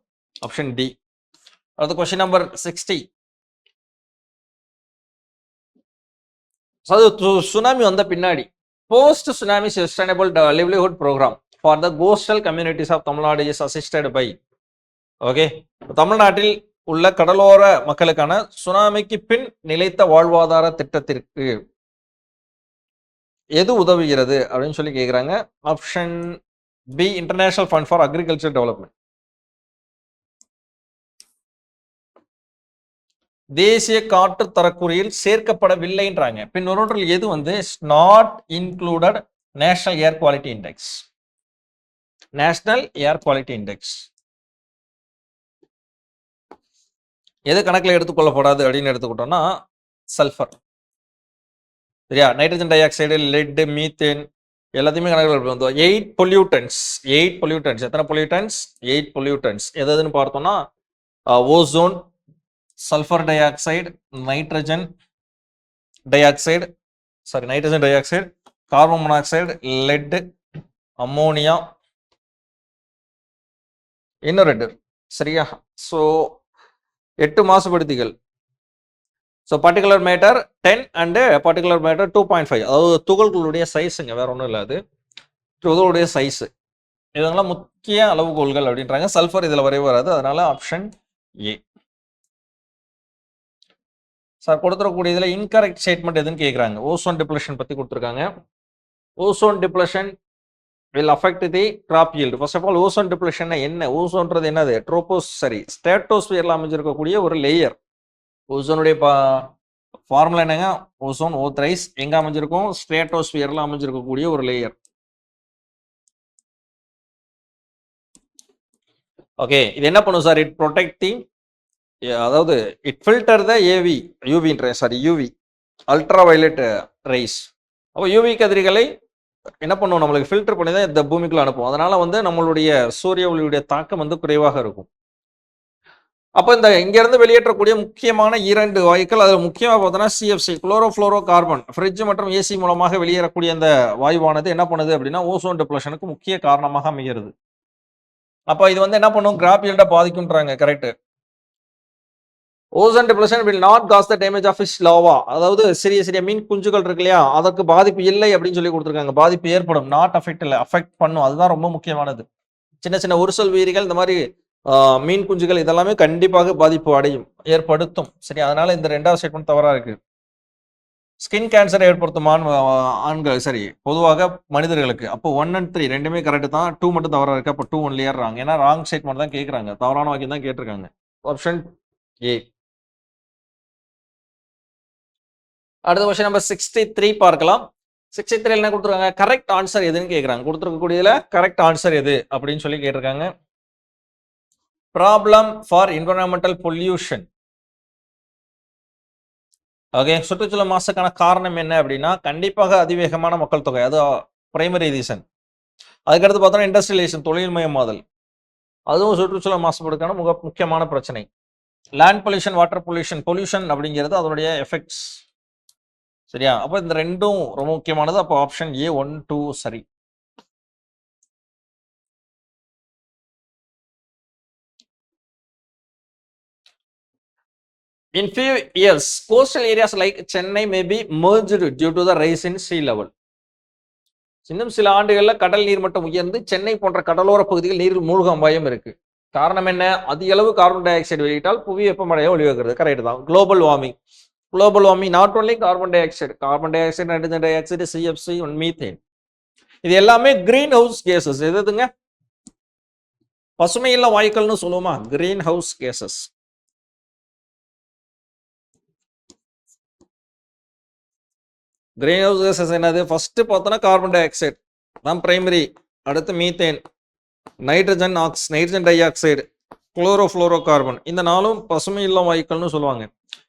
Option D. அடுத்து கொஸ்டின் நம்பர் 60. சுனாமி வந்த பின்னாடி post tsunami sustainable livelihood programme for the coastal communities of Tamil Nadu is assisted by. Okay, தமிழ்நாட்டில் உள்ள கடலோர மக்களுக்கான சுனாமிக்கு பின் நிலைத்த வாழ்வாதார திட்டத்திற்கு எது உதவுகிறது அப்படின்னு சொல்லி கேட்குறாங்க. Option B international fund for agriculture development. தேசிய காற்று தரக்குறியில் சேர்க்கப்படவில்லைன்றாங்க. பின்னொன்றில் எது வந்து not included national air quality index. National air quality index எது கணக்கில் எடுத்துக்கொள்ளப்படாது அப்படின்னு எடுத்துக்கிட்டோம்னா சல்ஃபர். சரியா? Nitrogen dioxide, lead, methane எல்லாத்தையுமே கணக்கில் 8 பொல்யூட்டன்ஸ். எத்தனை பொல்யூட்டன்ஸ்? 8 பொல்யூட்டன்ஸ். எதுன்னு பார்த்தோம்னா ozone, sulphur dioxide, nitrogen dioxide, carbon monoxide, lead, ammonia, இன்னும் 2. சரியா? ஸோ 8 மாசுபடுத்திகள். So particular matter 10 and particular matter 2.5. அதாவது துகள்களுடைய சைஸுங்க, வேற ஒன்றும் இல்லை. அது துகளுடைய சைஸு. இதெல்லாம் முக்கிய அளவுகோல்கள் அப்படின்றாங்க. சல்ஃபர் இதில் வரவே வராது. அதனால ஆப்ஷன் ஏ. சார் கொடுத்துடக்கூடியதுல இன்கரெக்ட் ஸ்டேட்மெண்ட் எதுன்னு கேட்குறாங்க. ஓசோன் டிப்ளஷன் பற்றி கொடுத்துருக்காங்க. Ozone depletion will affect the crop yield. First of all, ozone depletion என்ன? ஓசோன்றது என்னது? ஸ்ட்ராட்டோஸ்பியர்ல அமைஞ்சிருக்கக்கூடிய ஒரு லேயர். ஓசோனுடைய ஃபார்முலா என்னங்க? ஓசோன் O3 எங்க அமைஞ்சிருக்கும்? ஸ்ட்ராட்டோஸ்பியர்ல அமைஞ்சிருக்கக்கூடிய ஒரு லேயர். ஓகே, இது என்ன பண்ணும் சார்? இட் ப்ரொடெக்ட் தி அதாவது it filter the UV ultra violet rice. அப்போ யூவி கதிர்களை என்ன பண்ணுவோம், நம்மளுக்கு ஃபில்டர் பண்ணி தான் இந்த பூமிக்குள்ள அனுப்புவோம். அதனால வந்து நம்மளுடைய சூரிய ஒளியுடைய தாக்கம் வந்து குறைவாக இருக்கும். அப்போ இந்த இங்கிருந்து வெளியேற்றக்கூடிய முக்கியமான 2 வாயுக்கள், அதில் முக்கியமாக பார்த்தோன்னா சிஎஃப்சி குளோரோஃப்ளோரோ கார்பன், ஃப்ரிட்ஜ் மற்றும் ஏசி மூலமாக வெளியேறக்கூடிய அந்த வாயுவானது என்ன பண்ணுது அப்படின்னா ஓசோன் டிப்ளஷனுக்கு முக்கிய காரணமாக அமைகிறது. அப்போ இது வந்து என்ன பண்ணும், கிராப் ஈல்டை பாதிக்கும்ன்றாங்க. Correct. Ozone depletion will not cause the damage of fish larva. அதாவது சிறிய சிறிய மீன் குஞ்சுகள் இருக்கு இல்லையா, அதற்கு பாதிப்பு இல்லை அப்படின்னு சொல்லி கொடுத்துருக்காங்க. பாதிப்பு ஏற்படும், நாட் அஃபெக்ட் இல்லை, அஃபெக்ட் பண்ணும். அதுதான் ரொம்ப முக்கியமானது. சின்ன சின்ன உருசல் உயிரிகள், இந்த மாதிரி மீன் குஞ்சுகள் இதெல்லாமே கண்டிப்பாக பாதிப்பு அடையும், ஏற்படுத்தும். சரி, அதனால இந்த 2வது ஸ்டேட்மெண்ட் தவறா இருக்கு. ஸ்கின் கேன்சரை ஏற்படுத்தும் ஆண்கள், சரி, பொதுவாக மனிதர்களுக்கு. அப்போ 1 and 3 ரெண்டுமே கரெக்ட் தான். 2 மட்டும் தவறா இருக்கு. அப்போ 2 ஒன்லி ஏறாங்க. ஏன்னா ராங் ஸ்டேட்மெண்ட் தான் கேட்குறாங்க, தவறான வாக்கியம் தான் கேட்டிருக்காங்க. Option A. அடுத்த கொஸ்டின் நம்பர் 63 பார்க்கலாம். 63 என்ன கொடுத்துருக்காங்க, கரெக்ட் ஆன்சர் எதுன்னு கேட்குறாங்க. கொடுத்துருக்கக்கூடியதுல கரெக்ட் ஆன்சர் எது அப்படின்னு சொல்லி கேட்டிருக்காங்க. Problem for environmental pollution. Okay, சுற்றுச்சூழல் மாசுக்கான காரணம் என்ன அப்படின்னா கண்டிப்பாக அதிவேகமான மக்கள் தொகை, அது பிரைமரி ரீசன். அதுக்கடுத்து பார்த்தோம்னா இண்டஸ்ட்ரியலைசேஷன், தொழில்மயமாதல், அதுவும் சுற்றுச்சூழல் மாசுபாடுக்கான முக்கியமான பிரச்சனை. லேண்ட் பொல்யூஷன், வாட்டர் பொல்யூஷன் அப்படிங்கிறது அதனுடைய எஃபெக்ட்ஸ். சரியா, அப்போ இந்த 2ம் ரொம்ப முக்கியமானது. அப்போ ஆப்ஷன் ஏ 1, 2 சரி. In few years, coastal areas like Chennai may be merged due to the rise in sea level. இன்னும் சில ஆண்டுகளில் கடல் நீர்மட்டம் உயர்ந்து சென்னை போன்ற கடலோர பகுதிகள் நீரில் மூழ்கும் அபாயம் இருக்கு. காரணம் என்ன, அதிக அளவு கார்பன் டை ஆக்சைடு வெளியிட்டால் புவி வெப்பமடைய வழிவகுக்கிறது. கரெக்ட் தான். Global warming not only carbon dioxide, nitrogen di oxide, CFC, methane, இது எல்லாமே கிரீன் ஹவுஸ் கேசஸ். எதுங்க, பசுமையில்ல வாயுக்கள்னு சொல்லுவோமா, green house cases. Green house cases என்னது, ஃபர்ஸ்ட் பார்த்தோன்னா கார்பன் டை ஆக்சைடு தான் பிரைமரி, அடுத்து methane, nitrogen di oxide, chlorofluoro carbon, இந்த 4ம் பசுமை இல்ல வாயுக்கள்னு சொல்லுவாங்க.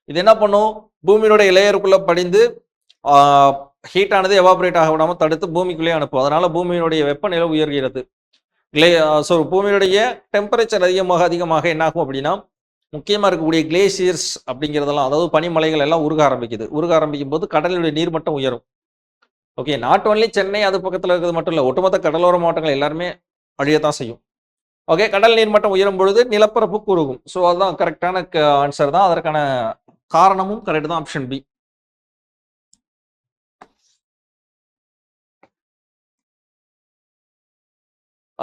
இது என்ன பண்ணும், பூமியினுடைய லேயருக்குள்ள படிந்து ஹீட் ஆனது எவாபரேட் ஆக விடாமல் தடுத்து பூமிக்குள்ளேயே அனுப்பும். அதனால பூமியினுடைய வெப்பநிலை உயர்கிறது. பூமியினுடைய டெம்பரேச்சர் அதிகமாக என்ன ஆகும் அப்படின்னா, முக்கியமாக இருக்கக்கூடிய கிளேசியர்ஸ் அப்படிங்கிறதெல்லாம், அதாவது பனிமலைகள் எல்லாம் உருக ஆரம்பிக்கும் போது கடலுடைய நீர்மட்டம் உயரும். ஓகே, நாட் ஒன்லி சென்னை அது பக்கத்தில் இருக்கிறது மட்டும் இல்லை, ஒட்டுமொத்த கடலோர மாவட்டங்கள் எல்லாருமே அழியத்தான் செய்யும். ஓகே, கடல் நீர்மட்டம் உயரும் பொழுது நிலப்பரப்பு குறுகும். ஸோ அதுதான் கரெக்டான ஆன்சர் தான். அதற்கான காரணமும் கரெக்ட் தான், ஆப்ஷன் பி.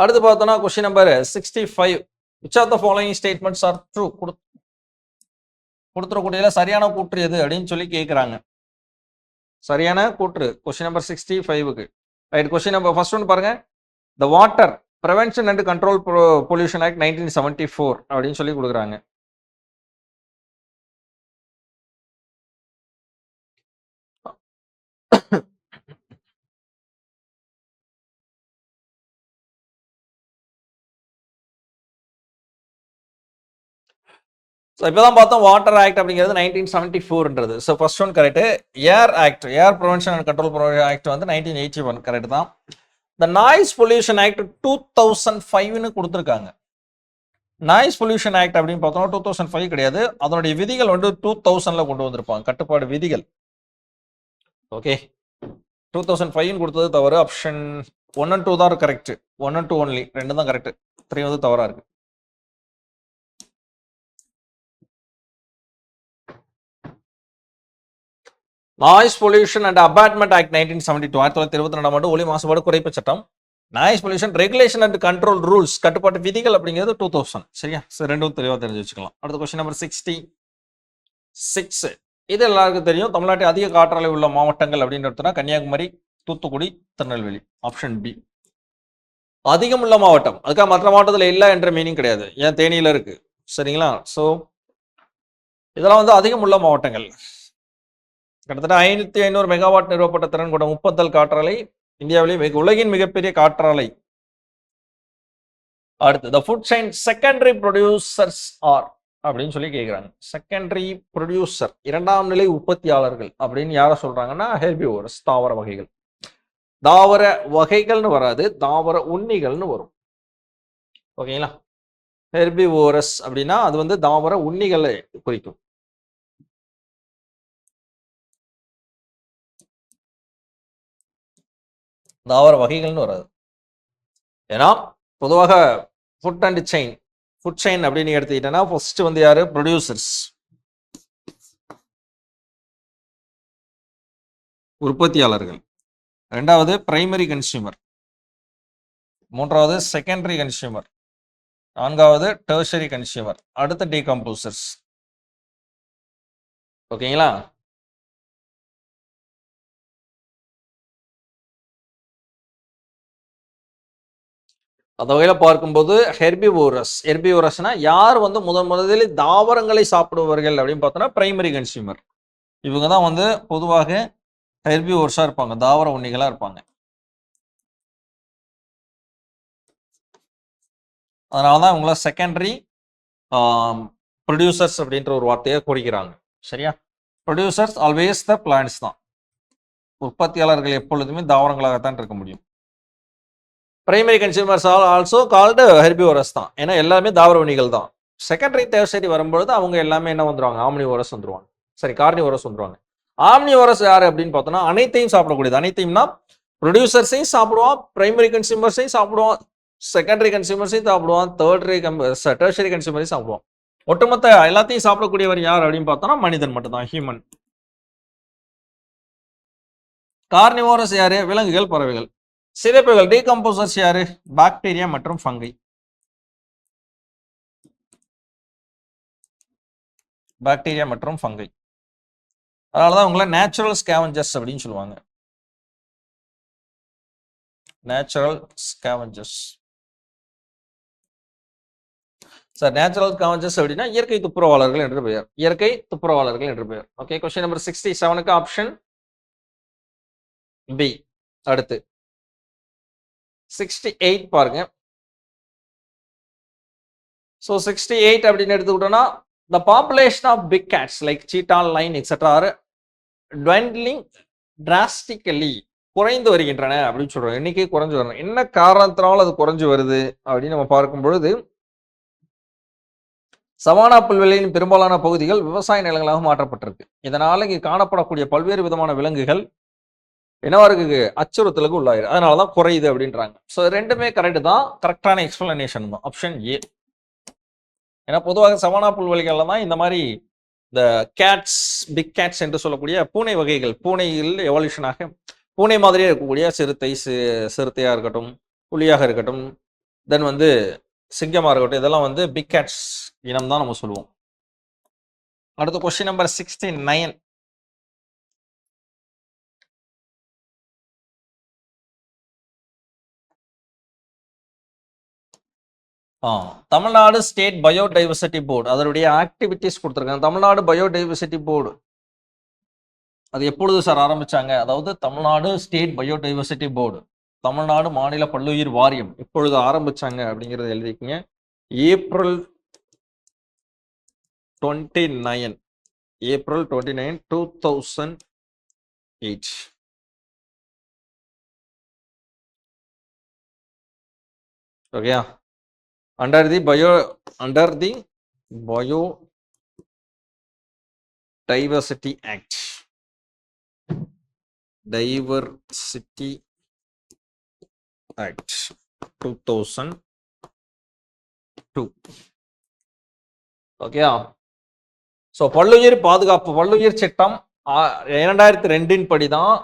அடுத்து பார்த்தோம்னா question number 65. which of the following statements are true? கொடுத்துடக்கூடியதுல சரியான கூற்று எது அப்படின்னு சொல்லி கேட்குறாங்க. சரியான கூற்று கொஸ்டின் நம்பர் 65க்கு. Right, question number first one பாருங்க. The water prevention and control pollution act 1974 அப்படின்னு சொல்லி கொடுக்குறாங்க. இப்போதான் பார்த்தோம் வாட்டர் ஆக்ட் அப்படிங்கிறது 1974ன்றது. So first one correct. Air act, air prevention and control act வந்து 1981 கரெக்ட் தான். த நாய்ஸ் பொல்யூஷன் ஆக்ட் 2005ன்னு கொடுத்துருக்காங்க. நாய்ஸ் பொல்யூஷன் ஆக்ட் அப்படின்னு பார்த்தோம்னா 2005 கிடையாது, அதனுடைய விதிகள் வந்து 2000ல கொண்டு வந்திருப்பாங்க, கட்டுப்பாடு விதிகள். ஓகே, 2005 கொடுத்தது தவறு. ஆப்ஷன் 1 and 2 தான் கரெக்ட். 1 and 2 ஒன்லி, 2 தான் கரெக்ட், 3 வந்து தவறா இருக்கு. நாய்ஸ் பொல்யூஷன் அண்ட் அபாட்மெண்ட் ஆக்ட் 1972 1922 ஆண்டு ஒலி மாசுபாடு குறைப்பு சட்டம். Noise pollution regulation and control rules, கட்டுப்பாட்டு விதிகள் அப்படிங்கிறது 2000. சரியா, சரி, ரெண்டும் தெளிவாக தெரிஞ்சு வச்சுக்கலாம். அடுத்த கொஸ்டின் நம்பர் 66. இது எல்லாருக்கும் தெரியும். தமிழ்நாட்டில் அதிக காற்றாலை உள்ள மாவட்டங்கள் அப்படின்னு கன்னியாகுமரி, தூத்துக்குடி, திருநெல்வேலி. Option B. அதிகம் உள்ள மாவட்டம், அதுக்காக மற்ற மாவட்டத்தில் இல்லை என்ற மீனிங் கிடையாது. ஏன் தேனியில இருக்கு, சரிங்களா. ஸோ இதெல்லாம் வந்து அதிகம் உள்ள மாவட்டங்கள். கிட்டத்தட்ட 5500 மெகாவாட் நிறுவப்பட்ட திறன் கொண்ட முப்பத்தல் காற்றாலை இந்தியாவிலே உலகின் மிகப்பெரிய காற்றாலை. அடுத்து, the food chain secondary producers are அப்படின்னு சொல்லி கேட்குறாங்க. செகண்டரி ப்ரொடியூசர், இரண்டாம் நிலை உற்பத்தியாளர்கள் அப்படின்னு யாரை சொல்றாங்கன்னா ஹெர்பிவோரஸ், தாவர வகைகள். தாவர வகைகள்னு வராது, தாவர உண்ணிகள்னு வரும். ஓகேங்களா? ஹெர்பிவோரஸ் அப்படின்னா அது வந்து தாவர உண்ணிகளை குறிக்கும். தாவர வகைகள்னு வராது. ஏன்னா பொதுவாக food and chain, food chain அப்படின்னு எடுத்துக்கிட்டேன்னா ஃபர்ஸ்ட் வந்து யாரு? ப்ரொடியூசர்ஸ், உற்பத்தியாளர்கள். ரெண்டாவது பிரைமரி கன்சியூமர், மூன்றாவது செகண்டரி கன்சியூமர், நான்காவது டெர்ஷரி கன்சியூமர், அடுத்து டீகம்போசர்ஸ். ஓகேங்களா? அந்த வகையில் பார்க்கும்போது ஹெர்பிவோரஸ்னா யார் வந்து முதலில் தாவரங்களை சாப்பிடுவார்கள் அப்படின்னு பார்த்தோன்னா பிரைமரி கன்சியூமர். இவங்க தான் வந்து பொதுவாக ஹெர்பிவோரஸாக இருப்பாங்க, தாவர உண்ணிகளாக இருப்பாங்க. அதனால தான் இவங்கள செகண்டரி ப்ரொடியூசர்ஸ் அப்படின்ற ஒரு வார்த்தையை குறிக்கிறாங்க. சரியா? ப்ரொடியூசர்ஸ் ஆல்வேஸ் த பிளான்ட்ஸ் தான். உற்பத்தியாளர்கள் எப்பொழுதுமே தாவரங்களாகத்தான் இருக்க முடியும். Primary consumers also called herbivorous தான், ஏன்னா எல்லாமே தாவர உண்ணிகள் தான். செகண்டரி டெர்ஷரி வரும்பொழுது அவங்க எல்லாமே என்ன வந்துருவாங்க? ஆம்னிவோரஸ் வந்துருவாங்க. சரி, கார்னிவோரஸ் வந்துருவாங்க. ஆம்னிவோரஸ் யாரு அப்படின்னு பார்த்தோம்னா அனைத்தையும் சாப்பிடக்கூடியது. அனைத்தையும்னா ப்ரொடியூசர்ஸையும் சாப்பிடுவான், பிரைமரி கன்சியூமர்ஸையும் சாப்பிடுவான், செகண்டரி கன்சியூமர்ஸையும் சாப்பிடுவான், டெர்ஷரி கன்சியூமரையும் சாப்பிடுவான். ஒட்டுமொத்த எல்லாத்தையும் சாப்பிடக்கூடியவர் யார் அப்படின்னு பார்த்தோம்னா மனிதன் மட்டும்தான், ஹியூமன். கார்னிவோரஸ் யாரு? விலங்குகள், பறவைகள். சிதைப்புகள், டீகம்போசர்ஸ் யாரு? பாக்டீரியா மற்றும் ஃபங்கை. பாக்டீரியா மற்றும் ஃபங்கை. அதனாலதான் உங்களை நேச்சுரல் ஸ்கேவஞ்சர்ஸ் அப்படின்னு சொல்லுவாங்க. Natural scavengers. Sir, natural scavengers அப்படின்னா இயற்கை துப்புரவாளர்கள் என்று பெயர். இயற்கை துப்புரவாளர்கள் என்று பெயர். ஓகே, கொஸ்டின் நம்பர் 67க்கு ஆப்ஷன் பி. அடுத்து 68 பாருங்க. ஸோ 68 அப்படின்னு எடுத்துக்கிட்டோம்னா the population of big cats like cheetah, lion, etc. are dwindling drastically, குறைந்து வருகின்றன அப்படின்னு சொல்றோம். எண்ணிக்கை குறைஞ்சு வரணும். என்ன காரணத்தினால அது குறைஞ்சு வருது அப்படின்னு நம்ம பார்க்கும் பொழுது, சவானா புல்வெளியின் பெரும்பாலான பகுதிகள் விவசாய நிலங்களாக மாற்றப்பட்டிருக்கு. இதனால இங்கு காணப்படக்கூடிய பல்வேறு விதமான விலங்குகள் என்னவா இருக்கு? அச்சுறுத்தலுக்கு உள்ளாயிரு. அதனாலதான் குறையுது அப்படின்றாங்க. ஸோ ரெண்டுமே கரெக்ட் தான், கரெக்டான எக்ஸ்பிளனேஷன் தான் ஆப்ஷன் ஏ. ஏன்னா பொதுவாக சவானா புல்வெளிகள்ல தான் இந்த மாதிரி இந்த கேட்ஸ், பிக் கேட்ஸ் என்று சொல்லக்கூடிய பூனை வகைகள், பூனைகள் எவல்யூஷனாக பூனை மாதிரியே இருக்கக்கூடிய சிறுத்தையா இருக்கட்டும், புலியாக இருக்கட்டும், தென் வந்து சிங்கமா இருக்கட்டும், இதெல்லாம் வந்து பிக் கேட்ஸ் இனம் தான் நம்ம சொல்லுவோம். அடுத்த question number 69. Tamil Nadu state biodiversity board அதனுடைய ஆக்டிவிட்டிஸ் கொடுத்துருக்காங்க. தமிழ்நாடு பயோடைவர்சிட்டி போர்டு அது எப்பொழுது சார் ஆரம்பிச்சாங்க? அதாவது Tamil Nadu state biodiversity board, Tamil Nadu மாநில பல்லுயிர் வாரியம் எப்பொழுது ஆரம்பிச்சாங்க அப்படிங்கறத எழுதிக்கங்க. April 29, 2008. Okay, under the Biodiversity Act. Diversity Act 2002. Okay, so பல்லுயிர் பாதுகாப்பு பல்லுயிர் சட்டம் 2002 படிதான்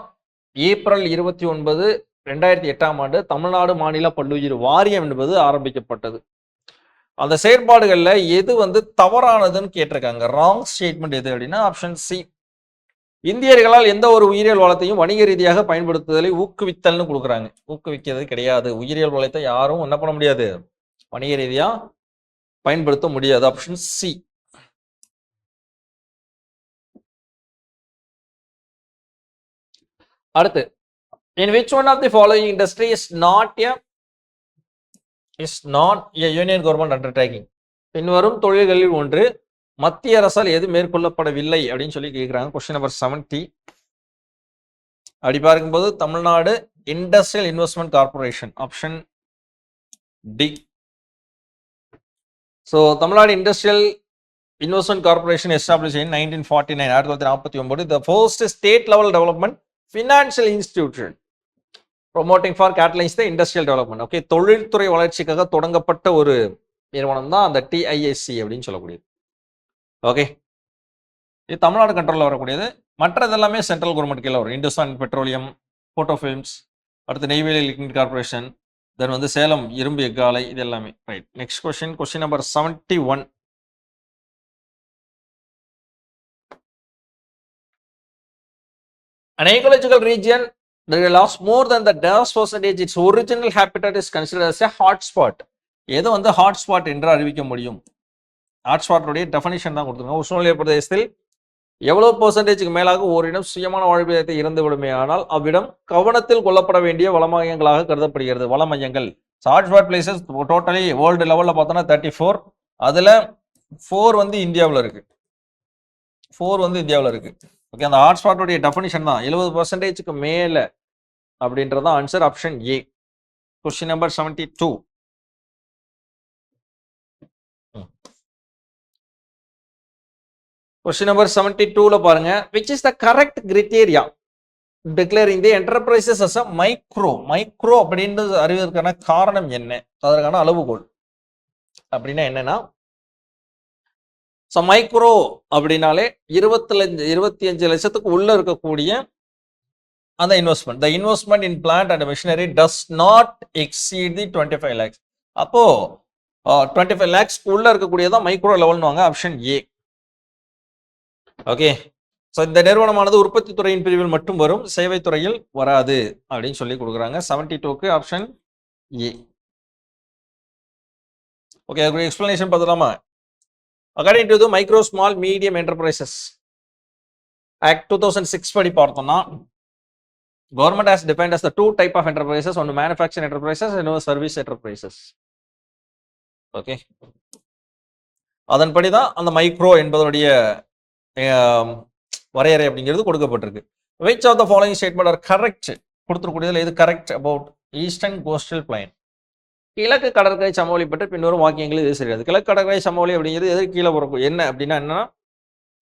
ஏப்ரல் 29, 2008 தமிழ்நாடு மாநில பல்லுயிர் வாரியம் என்பது ஆரம்பிக்கப்பட்டது. அந்த செயற்பாடுகள்ல எது வந்து தவறானதுன்னு கேட்டிருக்காங்க. ராங் ஸ்டேட்மெண்ட் எது அப்படின்னா ஆப்ஷன் சி. இந்தியர்களால் எந்த ஒரு உயிரியல் வளத்தையும் வணிக ரீதியாக பயன்படுத்துதலை ஊக்குவித்தல்னு கொடுக்குறாங்க. ஊக்குவிக்கிறது கிடையாது. உயிரியல் வளத்தை யாரும் என்ன பண்ண முடியாது, வணிக ரீதியா பயன்படுத்த முடியாது. Option C. அடுத்து, in which one of the following industry is not a union government undertaking? பின்வரும் தொழில்களில் ஒன்று மத்திய அரசால் எது மேற்கொள்ளப்படவில்லை அப்படின்னு சொல்லி கேட்குறாங்க. Question number 70. அப்படி பார்க்கும்போது Tamil Nadu industrial investment corporation, option D. So Tamil Nadu industrial investment corporation establish in 1949, 1949. The first state level development financial institution promoting for catalyse the industrial development. Okay, தொழில்துறை வளர்ச்சிக்காக தொடங்கப்பட்ட ஒரு நிறுவனம் தான் அந்த டிஐஎஸ்சி அப்படின்னு சொல்லக்கூடியது. ஓகே, இது தமிழ்நாடு கண்ட்ரோலில் வரக்கூடியது. மற்றது எல்லாமே சென்ட்ரல் கவர்மெண்ட் கீழே வரும். இந்துஸ்தான் பெட்ரோலியம், போட்டோ ஃபிலிம்ஸ், அடுத்து நெய்வேலி லிக்விட் கார்பரேஷன், தென் வந்து சேலம் இரும்பு எஃகு ஆலை, இது எல்லாமே. Right, next question, question number 71. An ecological region that lost more than the dash percentage its original habitat is considered as a hotspot. எது வந்து ஹாட்ஸ்பாட் என்று அறிவிக்க முடியும்? ஹாட்ஸ்பாட்டோடைய டெஃபனிஷன் தான் கொடுத்துருங்க. உஷ்ணநிலை பிரதேசத்தில் எவ்வளவு பெர்சன்டேஜுக்கு மேலாக ஓரிடம் சுயமான வாழ்விடத்தை இறந்து விடுமே ஆனால் அவ்விடம் கவனத்தில் கொள்ளப்பட வேண்டிய வளமையங்களாக கருதப்படுகிறது. வளமையங்கள், ஹாட்ஸ்பாட் பிளேசஸ் டோட்டலி வேர்ல்டு லெவலில் பார்த்தோன்னா 34. அதில் 4 வந்து இந்தியாவில் இருக்கு. 4 வந்து இந்தியாவில் இருக்கு. ஓகே, அந்த ஹாட்ஸ்பாட்டோடைய டெஃபனிஷன் தான் 70% மேலே அப்படின்றதான் answer, option A. Question number 72. Question number 72ல பாருங்க, which is the correct criteria declaring the enterprises as a micro அப்படின்னு அறிவதற்கான காரணம் என்ன? அதற்கான அளவுகோல் அப்படின்னா என்னன்னா, ஸோ மைக்ரோ அப்படின்னாலே 25 லட்சத்துக்கு உள்ள இருக்கக்கூடிய அந்த investment, the investment in plant and machinery does not exceed the 25 lakhs. அப்போ 25 lakhs உள்ள இருக்கக்கூடியதான் மைக்ரோ லெவல்னுவாங்க, ஆப்ஷன் ஏ. ஓகே, ஸோ இந்த நிறுவனமானது உற்பத்தி துறையின் பிரிவில் மட்டும் வரும், சேவை துறையில் வராது அப்படின்னு சொல்லி கொடுக்குறாங்க. 72க்கு ஆப்ஷன் ஏ. ஓகே, எக்ஸ்பிளனேஷன் பார்த்துலாமா? According to the Micro Small Medium Enterprises Act 2006 படி பார்த்தோம்னா, government has defined as the 2 type of enterprises, one manufacturing enterprises and one service enterprises. Okay, அதன்படி தான் அந்த மைக்ரோ என்பதனுடைய வரையறை அப்படிங்கிறது கொடுக்கப்பட்டிருக்கு. Which of the following statement are correct? கொடுத்துருக்கூடியதில் எது correct about Eastern Coastal Plain? கிழக்கு கடற்கரை சமவெளி பற்றி பின்வரும் வாக்கியங்கள் இது சரியாது. கிழக்கு கடற்கரை சமவெளி அப்படிங்கிறது எது கீழே வரும்? என்ன அப்படின்னா என்னன்னா,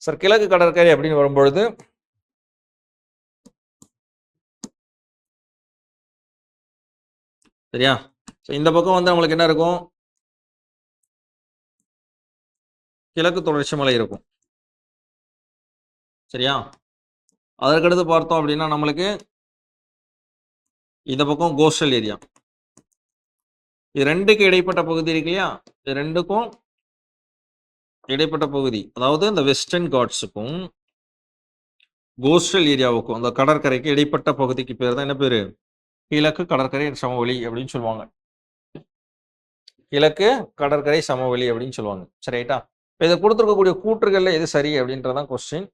சார் கிழக்கு கடற்கரை அப்படின்னு வரும்பொழுது சரியா, இந்த பக்கம் வந்து நம்மளுக்கு என்ன இருக்கும்? கிழக்கு தொடர்ச்சி மலை இருக்கும். சரியா, அதற்கடுத்து பார்த்தோம் அப்படின்னா நம்மளுக்கு இந்த பக்கம் கோஸ்டல் ஏரியா. இது ரெண்டுக்கு இடைப்பட்ட பகுதி இருக்கு இல்லையா, இது ரெண்டுக்கும் இடைப்பட்ட பகுதி, அதாவது இந்த வெஸ்டர்ன் காட்ஸுக்கும் கோஸ்டல் ஏரியாவுக்கும் அந்த கடற்கரைக்கு இடைப்பட்ட பகுதிக்கு பேர் தான் என்ன பேரு? கிழக்கு கடற்கரை சமவெளி அப்படின்னு சொல்லுவாங்க. கிழக்கு கடற்கரை சமவெளி அப்படின்னு சொல்லுவாங்க. சரிட்டா, இதை கொடுத்துருக்கக்கூடிய கூற்றுகள்ல எது சரி அப்படின்றதான் கொஸ்டின்.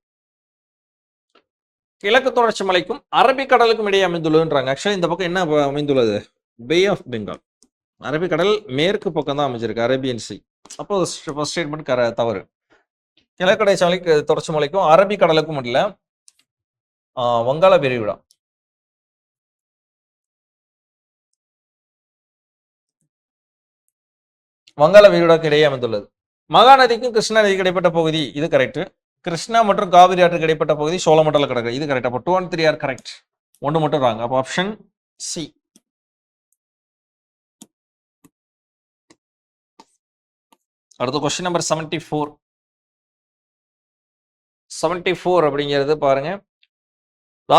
கிழக்கு தொடர்ச்சி மலைக்கும் அரபிக்கடலுக்கும் இடையே அமைந்துள்ளதுன்றாங்க. ஆக்சுவலி இந்த பக்கம் என்ன அமைந்துள்ளது? Bay of Bengal. அரபிக்கடல் மேற்கு பக்கம் தான் அமைஞ்சிருக்கு, அரேபியன் சி. அப்போ ஃபர்ஸ்ட் ஸ்டேட்மெண்ட் தவறு. கிழக்கடை மலைக்கு தொடர்ச்சி மலைக்கும் அரபிக்கடலுக்கும் இல்ல, வங்காள விரிகுடா. வங்காள விரிகுடாக்கு இடையே அமைந்துள்ளது. மகாநதிக்கும் கிருஷ்ணா நதிக்கு இடைப்பட்ட பகுதி, இது கரெக்ட். கிருஷ்ணா மற்றும் காவிரி ஆற்றுக்கு இடைப்பட்ட பகுதி சோழமண்டல கடற்கரை, இது கரெக்ட். அப்போ 2 and 3 ஆர் கரெக்ட், 1 மட்டும் ராங். அப்போ ஆப்ஷன் சி. அடுத்த கொஸ்டின் நம்பர் 74. 74 அப்படிங்கிறது பாருங்க,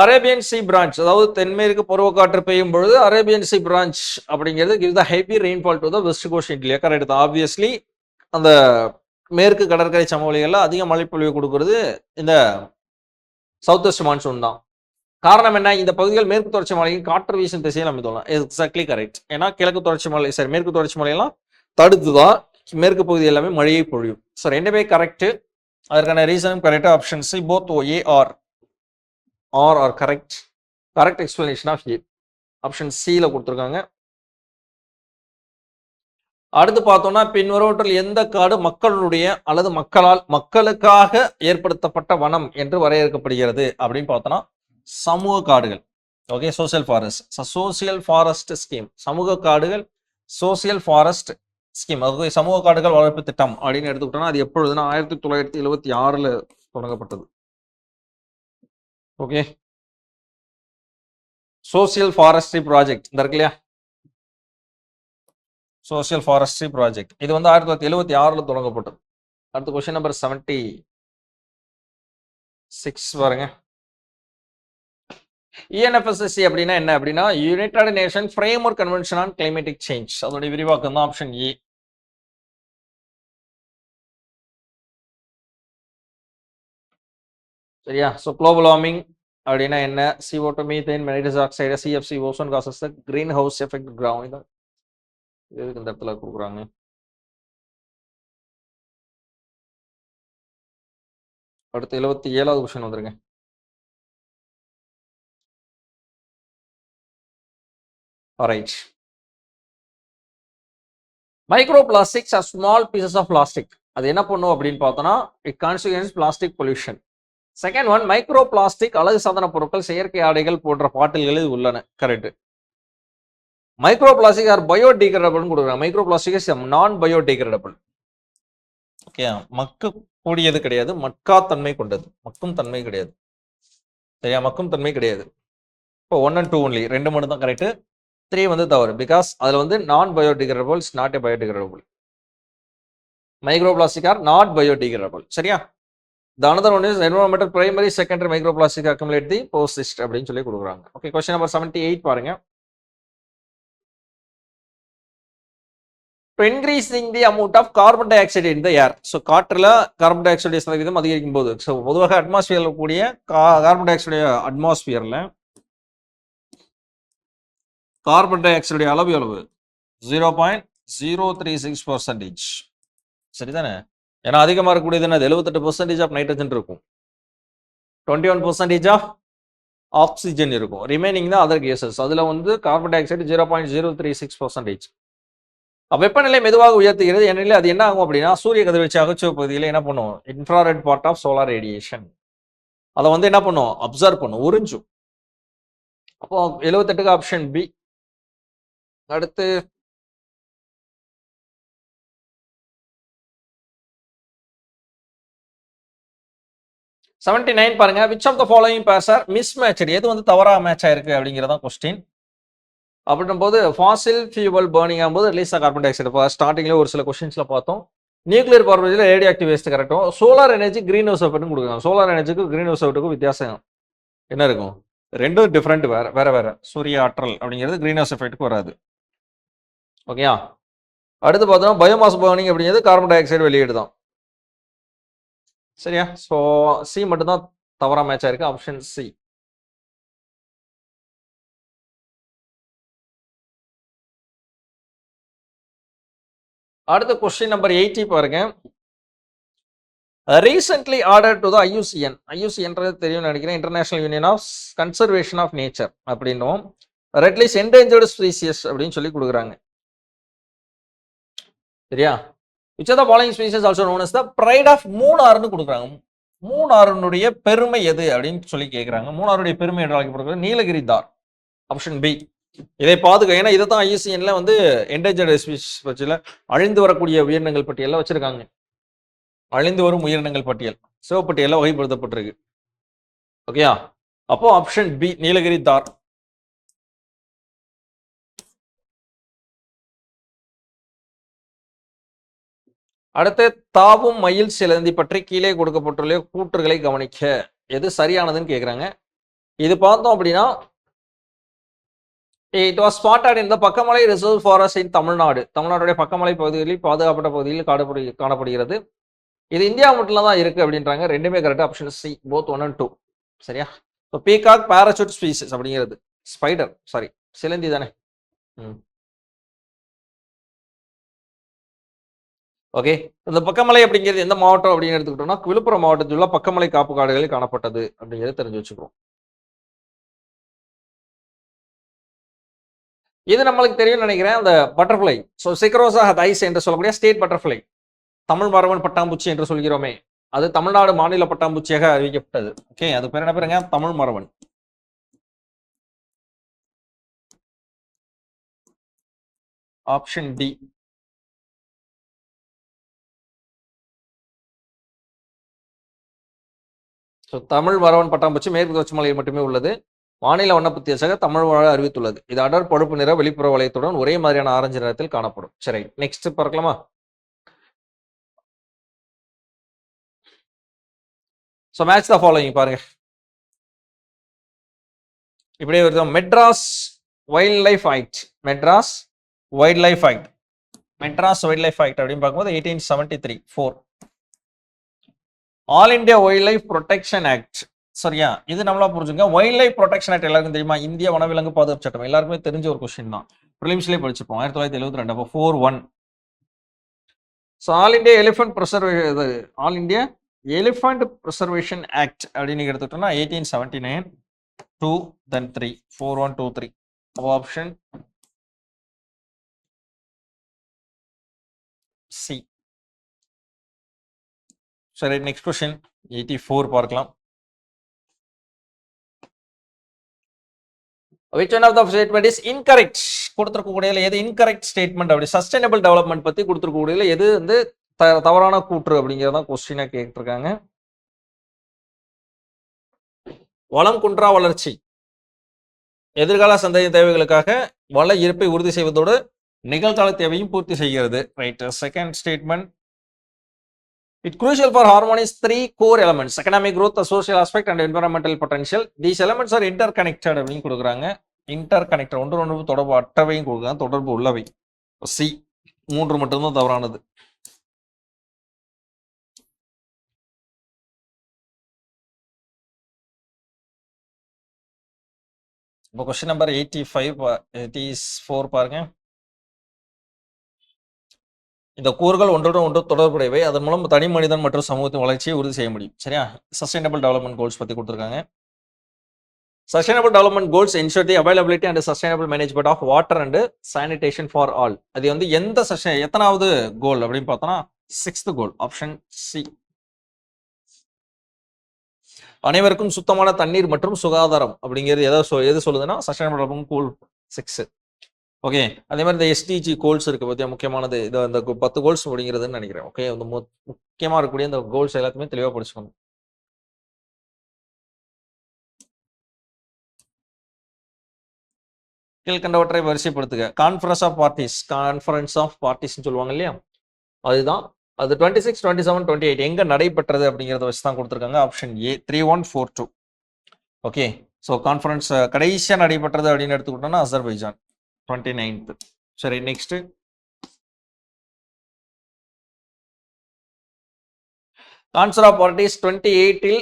அரேபியன் சி பிரான்ச், அதாவது தென்மேற்கு பருவக்காற்று பெய்யும் பொழுது அரேபியன் சி பிரான்ச் அப்படிங்கிறது gives the heavy rainfall to the west coast India. Correct தான். ஆப்வியஸ்லி அந்த மேற்கு கடற்கரை சமவெளிகள்ல அதிக மழைப்பொழிவு கொடுக்கறது இந்த சவுத் வெஸ்ட் மான்சூன் தான். காரணம் என்ன? இந்த பகுதிகள் மேற்கு தொடர்ச்சி மலையின் காற்று வீசும் திசையில் அமைந்துள்ளன. Exactly correct. ஏன்னா கிழக்கு தொடர்ச்சி மலை சரி மேற்கு தொடர்ச்சி மலையெல்லாம் தடுத்துதான் மேற்கு பகுதி எல்லாமே மழையை பொழியும். ஸோ ரெண்டுமே கரெக்ட். அதற்கான ரீசனும் correct. Option C both A are correct. Correct explanation of A option சியில் கொடுத்துருக்காங்க. அடுத்து பார்த்தோம்னா பின்வருவற்றில் எந்த காடு மக்களுடைய அல்லது மக்களுக்காக ஏற்படுத்தப்பட்ட வனம் என்று வரையறுக்கப்படுகிறது அப்படின்னு பார்த்தோம்னா சமூக காடுகள். Okay, social forest. Social forest scheme, சமூக காடுகள், சோசியல் ஃபாரஸ்ட் ஸ்கீம், அதாவது சமூக காடுகள் வளர்ப்பு திட்டம் அப்படின்னு எடுத்துக்கிட்டோம்னா அது எப்பொழுதுனா 1976ல் தொடங்கப்பட்டது. ஓகே, சோசியல் ஃபாரஸ்ட்ரி ப்ராஜெக்ட் இந்த இருக்கு இல்லையா, சோசியல் ஃபாரஸ்ட்ரி ப்ராஜெக்ட், இது வந்து 1976ல் தொடங்கப்பட்டது. அடுத்த கொஸ்டின் நம்பர் 76 பாருங்க. UNFCCC அப்படின்னா என்ன அப்படின்னா United nation framework convention on climatic change, அதோட விரிவாக்கம் தான் ஆப்ஷன் ஏ. சரியா? ஸோ குளோபல் வார்மிங் அப்படின்னா என்ன, CO2, methane, nitrous oxide, CFC, ozone gases, greenhouse effect ground, எதுக்கு இந்த இடத்துல கொடுக்குறாங்க. அடுத்து 77வது கொஸ்டின் வந்துருங்க. Alright. Micro plastics are small pieces of plastic, அது என்ன பண்ணும் அப்படின்னு பார்த்தோம்னா it constitutes plastic pollution. Second one, micro plastic அழகு சாதன பொருட்கள், செயற்கை ஆடைகள் போன்ற பாட்டில்களில் உள்ளன. Correct. Micro plastic are biodegradable கொடுக்குறாங்க. Micro plastic is non biodegradable. Okay, மக்கக்கூடியது கிடையாது, மக்கா தன்மை கொண்டது, மக்கும் தன்மை கிடையாது. சரியா? மக்கும் தன்மை கிடையாது. இப்போ 1 and 2 ஒன்லி, 2 மட்டும் தான் கரெக்ட், 3 வந்து தவறு. பிகாஸ் அதில் வந்து non biodegradable, is not a biodegradable. Micro plastic are not biodegradable. சரியா? The another one is environmental primary secondary microplastic accumulate the persist அப்படின்னு சொல்லி கொடுக்குறாங்க. ஓகே, கொஸ்டின் நம்பர் 78 பாருங்க. To increasing the amount of carbon dioxide in the air. So காற்றுல carbon dioxide சதவீதம் அதிகரிக்கும் போது, so பொதுவாக அட்மாஸ்பியர்ல கூடிய கார்பன் டை ஆக்சைடு அட்மாஸ்பியர்ல கார்பன் டை ஆக்சைடு அளவு 0.036%. சரிதானே? ஏன்னா அதிகமாக இருக்கக்கூடியது என்ன, 78% ஆஃப் நைட்ரஜன் இருக்கும், 21% ஆஃப் ஆக்சிஜன் இருக்கும், ரிமைனிங் தான் அதர் கேசஸ். அதில் வந்து கார்பன் டை ஆக்சைடு 0.036%. வெப்பநிலை மெதுவாக உயர்த்துகிறது. ஏனெனில் அது என்ன ஆகும் அப்படின்னா சூரிய கதிர்வீச்சு அகச்சிவப்பு பகுதியில் என்ன பண்ணும், infrared part of solar radiation, அதை வந்து என்ன பண்ணும், அப்சர்வ் பண்ணும், உறிஞ்சும். அப்போ 78க்கு ஆப்ஷன் பி. அடுத்து 79 பாருங்க. Which of the following pairs are mismatched, எது வந்து தவறா மேட்ச் ஆயிருக்கு அப்படிங்கிறதான் கொஸ்டின். அப்படின்னும் போது ஃபாசில் ஃபியூவல் பர்னிங் ஆகும்போது ரிலீஸ் கார்பன் டை ஆக்சைடு, ஸ்டார்டிங்ல ஒரு சில கொஸ்டின்ஸ்ல பார்த்தோம். நியூக்ளியர் பவர் பிளேஜில் ரேடியோ ஆக்டிவ் வேஸ்ட் கரெக்டும். சோலார் எனர்ஜி கிரீன் ஹவுஸ் எஃபெக்ட்னு கொடுக்குறாங்க. சோலார் எனர்ஜிக்கும் கிரீன் ஹவுஸ் எஃபெக்ட்டுக்கும் வித்தியாசம் என்ன இருக்கும், ரெண்டும் டிஃப்ரெண்ட், வேற. சூரிய ஆற்றல் அப்படிங்கிறது கிரீன் ஹவுஸ் எஃபெக்ட்டுக்கு வராது. ஓகேயா? அடுத்து பார்த்தோம்னா பயோமாஸ் பர்னிங் அப்படிங்கிறது கார்பன் டை ஆக்சைடு வெளியீடு தான். சரியா? ஸோ சி மட்டும்தான் தவறா மேட்ச் ஆயிருக்கு, ஆப்ஷன் சி. அடுத்த கொஸ்டின் நம்பர் 80 பாருங்க. Recently order to the IUCN, IUCNன்றது தெரியும் நினைக்கிறேன், international union of conservation of nature அப்படின்னும் ரெட்லிஸ்ட் என்டேஞ்சர்டு ஸ்பீசியஸ் அப்படின்னு சொல்லி கொடுக்குறாங்க. சரியா? which of the following species also known as the pride of மூணாறுன்னு கொடுக்குறாங்க. மூணாறுனுடைய பெருமை எது அப்படின்னு சொல்லி கேட்குறாங்க. மூணாறுடைய பெருமை என்று அழைக்கப்படுகிறது நீலகிரி தார், ஆப்ஷன் பி. இதை பாதுகா, ஏன்னா இதை தான் IUCNல வந்து என்டேஞ்சர்டு ஸ்பீசிஸ் பற்றியில் அழிந்து வரக்கூடிய உயிரினங்கள் பட்டியலில் வச்சிருக்காங்க. அழிந்து வரும் உயிரினங்கள் பட்டியல் சிவப்பட்டியலில் வகைப்படுத்தப்பட்டிருக்கு. ஓகேயா? அப்போ ஆப்ஷன் பி நீலகிரி தார். அடுத்து தாவும் மயில் சிலந்தி பற்றி கீழே கொடுக்கப்பட்டுள்ள கூற்றுகளை கவனிக்க, எது சரியானதுன்னு கேட்குறாங்க. இது பார்த்தோம் அப்படின்னா it was spotted in the Pakkamalai reserve forest in Tamil Nadu, தமிழ்நாடுடைய பக்கமலை பகுதிகளில் பாதுகாப்பட்ட பகுதியில் காணப்படுகிறது. இது இந்தியா மட்டும் தான் இருக்கு அப்படின்றாங்க. ரெண்டுமே correct, option C, both 1 and 2. சரியா? ஸோ பீகாக் பாராசூட் ஸ்பீசிஸ் அப்படிங்கிறது ஸ்பைடர், சாரி சிலந்தி தானே. ஓகே, இந்த பக்கமலை அப்படிங்கிறது எந்த மாவட்டம் அப்படின்னு எடுத்துக்கிட்டோம்னா விழுப்புரம் மாவட்டத்தில் உள்ள பக்கமலை காப்பு காடுகளில் காணப்பட்டது அப்படிங்கிறத தெரிஞ்சு வச்சுக்கிறோம். இது நம்மளுக்கு தெரியும் நினைக்கிறேன். அந்த பட்டர்ஃப்ளை. ஸோ சிக்ரோசா ஹதைஸ் என்று சொல்லக்கூடிய ஸ்டேட் பட்டர்ஃப்ளை. தமிழ் மரவன் பட்டாம்பூச்சி என்று சொல்கிறோமே, அது தமிழ்நாடு மாநில பட்டாம்பூச்சியாக அறிவிக்கப்பட்டது. ஓகே, அது பேர் என்ன பேருங்க? தமிழ் மரவன். Option D. ஸோ தமிழ் மரவன் பட்டாம்பூச்சி மேற்கு தொடர்ச்சி மலையில் மட்டுமே உள்ளது. மாநில வண்ணப்புத்தியசாக தமிழ் வாழ அறிவித்துள்ளது. இது அடர் பழுப்பு நிற வெளிப்புற வளையத்துடன் ஒரே மாதிரியான ஆரஞ்சு நிறத்தில் காணப்படும். சரி, நெக்ஸ்ட் பார்க்கலாமா? ஸோ மேட்ச் த ஃபாலோயிங் பாருங்க. இப்படியே வருது. Madras wild life act. Madras wild life act. Madras wild life act அப்படின்னு பார்க்கும்போது 1873 4. All India wild life protection act. சரியா? இது நம்மளா புரிஞ்சுங்க. வைல்ட் லைஃப் ப்ரொடெக்ஷன் ஆக்ட் எல்லாருக்கும் தெரியுமா? இந்திய வனவிலங்கு பாதுகாப்பு சட்டம் எல்லாருக்குமே தெரிஞ்ச ஒரு கொஸ்டின் தான். ப்ரிலிம்ஸ்லேயே படிச்சுப்போம். 1972. அப்போ 4-1. So all India elephant preservation, all India elephant preservation act அப்படின்னு எடுத்துட்டோம்னா 1879 2 then 3 4-1 2-3. Option C. சரி, நெக்ஸ்ட் கொஸ்டின் 84 பார்க்கலாம். which one of the statement is incorrect? கொடுத்திருக்கக்கூடியதுல எது இன்கரெக்ட் ஸ்டேட்மெண்ட்? அப்படி சஸ்டைனபிள் டெவலப்மெண்ட் பத்தி கொடுத்திருக்கக்கூடியதுல எது வந்து தவறான கூற்று அப்படிங்கறத கொஸ்டினா கேட்டிருக்காங்க. வளம் குன்றா வளர்ச்சி எதிர்கால சந்ததி தேவைகளுக்காக வள இருப்பை உறுதி செய்வதோடு நிகழ்கால தேவையும் பூர்த்தி செய்கிறது. Right. Second statement, it crucial for harmonies three core elements: economic growth, the social aspect and environmental potential. These elements are interconnected அப்படின்னு கொடுக்குறாங்க. இன்டர்கனெக்டட், ஒன்று தொடர்பு அற்றவையும் கொடுக்குறாங்க, தொடர்பு உள்ளவை. சி 3 மட்டும்தான் தவறானது. இப்போ கொஸ்டின் நம்பர் 84 பாருங்க. இந்த கூறுகள் ஒன்றுடன் ஒன்று தொடர்புடையவை, அதன் மூலம் தனி மனிதன் மற்றும் சமூகத்தின் வளர்ச்சியை உறுதி செய்ய முடியும். சரியா? சஸ்டைனபிள் டெவலப்மெண்ட் கோல்ஸ் பத்தி கொடுத்துருக்காங்க. Sustainable development goals ensure the availability and sustainable management of water and sanitation for all. அது வந்து எந்த எத்தனாவது கோல் அப்படின்னு பார்த்தோம்னா 6th கோல். Option C. அனைவருக்கும் சுத்தமான தண்ணீர் மற்றும் சுகாதாரம் அப்படிங்கிறது எது சொல்லுதுன்னா சஸ்டைனபிள் டெவலப்மெண்ட் கோல் 6. ஓகே, அதே மாதிரி இந்த எஸ்டிஜி கோல்ஸ் இருக்கு பத்தியா, முக்கியமானது இது அந்த 10 கோல்ஸ் அப்படிங்கிறதுன்னு நினைக்கிறேன். ஓகே, அந்த முக்கியமா இருக்கக்கூடிய இந்த கோல்ஸ் எல்லாத்தையுமே தெளிவா படிச்சுக்கணும். கீழ்கண்டவற்றை வரிசைப்படுத்துக. கான்ஃபரன்ஸ் ஆஃப் பார்ட்டிஸ் சொல்லுவாங்க இல்லையா, அதுதான். அது 26, 27, 28 எங்க நடைபெற்றது அப்படிங்கிறத வச்சு தான் கொடுத்துருக்காங்க. Option A 3142. Okay, so conference கடைசியாக நடைபெற்றது அப்படின்னு எடுத்துக்கிட்டோம்னா அசர்பைஜான் 29th. சரி, next conference of parties 28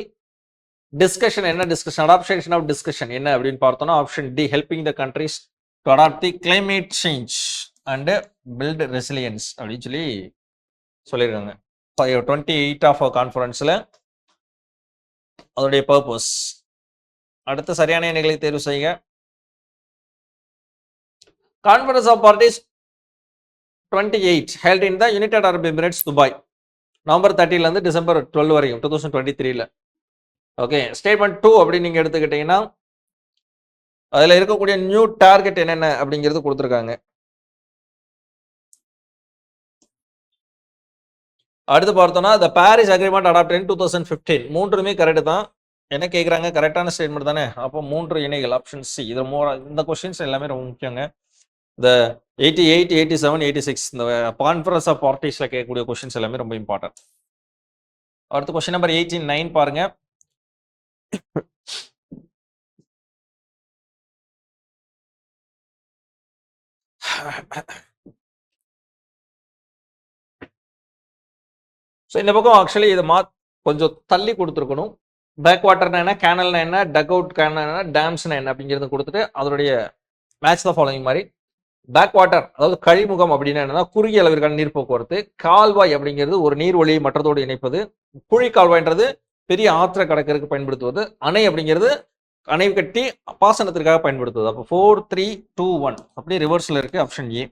discussion. என்ன டிஸ்கஷன்? அடாப்டேஷன் ஆஃப் டிஸ்கஷன் என்ன அப்படின்னு பார்த்தோம்னா option D, helping the countries to adapt the climate change and build resilience அப்படின்னு சொல்லியிருக்காங்க. 28 ஆஃப் கான்ஃபரன்ஸில் அதோடைய பர்பஸ். அடுத்த சரியான எண்களை தேர்வு செய்ய. Conference of parties 28 held in the United Arab Emirates, Dubai, November 30 December 12 வரைக்கும் 2023. ஓகே, ஸ்டேட்மெண்ட் 2 அப்படின்னு நீங்க எடுத்துக்கிட்டீங்கன்னா அதுல இருக்கக்கூடிய நியூ டார்கெட் என்னென்ன அப்படிங்கிறது கொடுத்துருக்காங்க. அடுத்து பார்த்தோம்னா த பாரிஸ் அக்ரிமெண்ட் அடாப்ட் இன் 2015. மூன்றுமே கரெக்ட் தான். என்ன கேட்குறாங்க? கரெக்டான ஸ்டேட்மெண்ட் தானே. அப்போ 3 இணைகள். Option C. இது இந்த கொஸ்டின்ஸ் எல்லாமே ரொம்ப முக்கியங்க. இந்த 88, 87, 86 இந்த கான்ஃபரன்ஸ் ஆஃப் பார்ட்டிஸ்ல கேட்கக்கூடிய கொஸ்டின்ஸ் எல்லாமே ரொம்ப இம்பார்ட்டன்ட். அடுத்த கொஸ்டின் நம்பர் 89 பாருங்க. ஸோ இந்த பக்கம் ஆக்சுவலி இதை கொஞ்சம் தள்ளி கொடுத்துருக்கணும். பேக் வாட்டர்னா என்ன, கேனல்னா என்ன, டக் அவுட் கேனல் என்ன, டேம்ஸ்னா என்ன அப்படிங்கிறது கொடுத்துட்டு அதோடைய மேட்ச் தான் ஃபாலோயிங் மாதிரி. பேக் வாட்டர் அதாவது கழிமுகம் அப்படின்னா என்னன்னா குறுகிய அளவிற்கான நீர் போக்குவரத்து. கால்வாய் அப்படிங்கிறது ஒரு நீர்வழியை மற்றதோடு இணைப்பது. குழி கால்வாய்ன்றது பெரிய ஆற்றை கடக்கிறதுக்கு பயன்படுத்துவது. அணை அப்படிங்கிறது அணை கட்டி பாசனத்திற்காக பயன்படுத்துவது. அப்போ 4 3 2 1 அப்படியே ரிவர்ஸ்ல இருக்கு ஆப்ஷன் ஏ.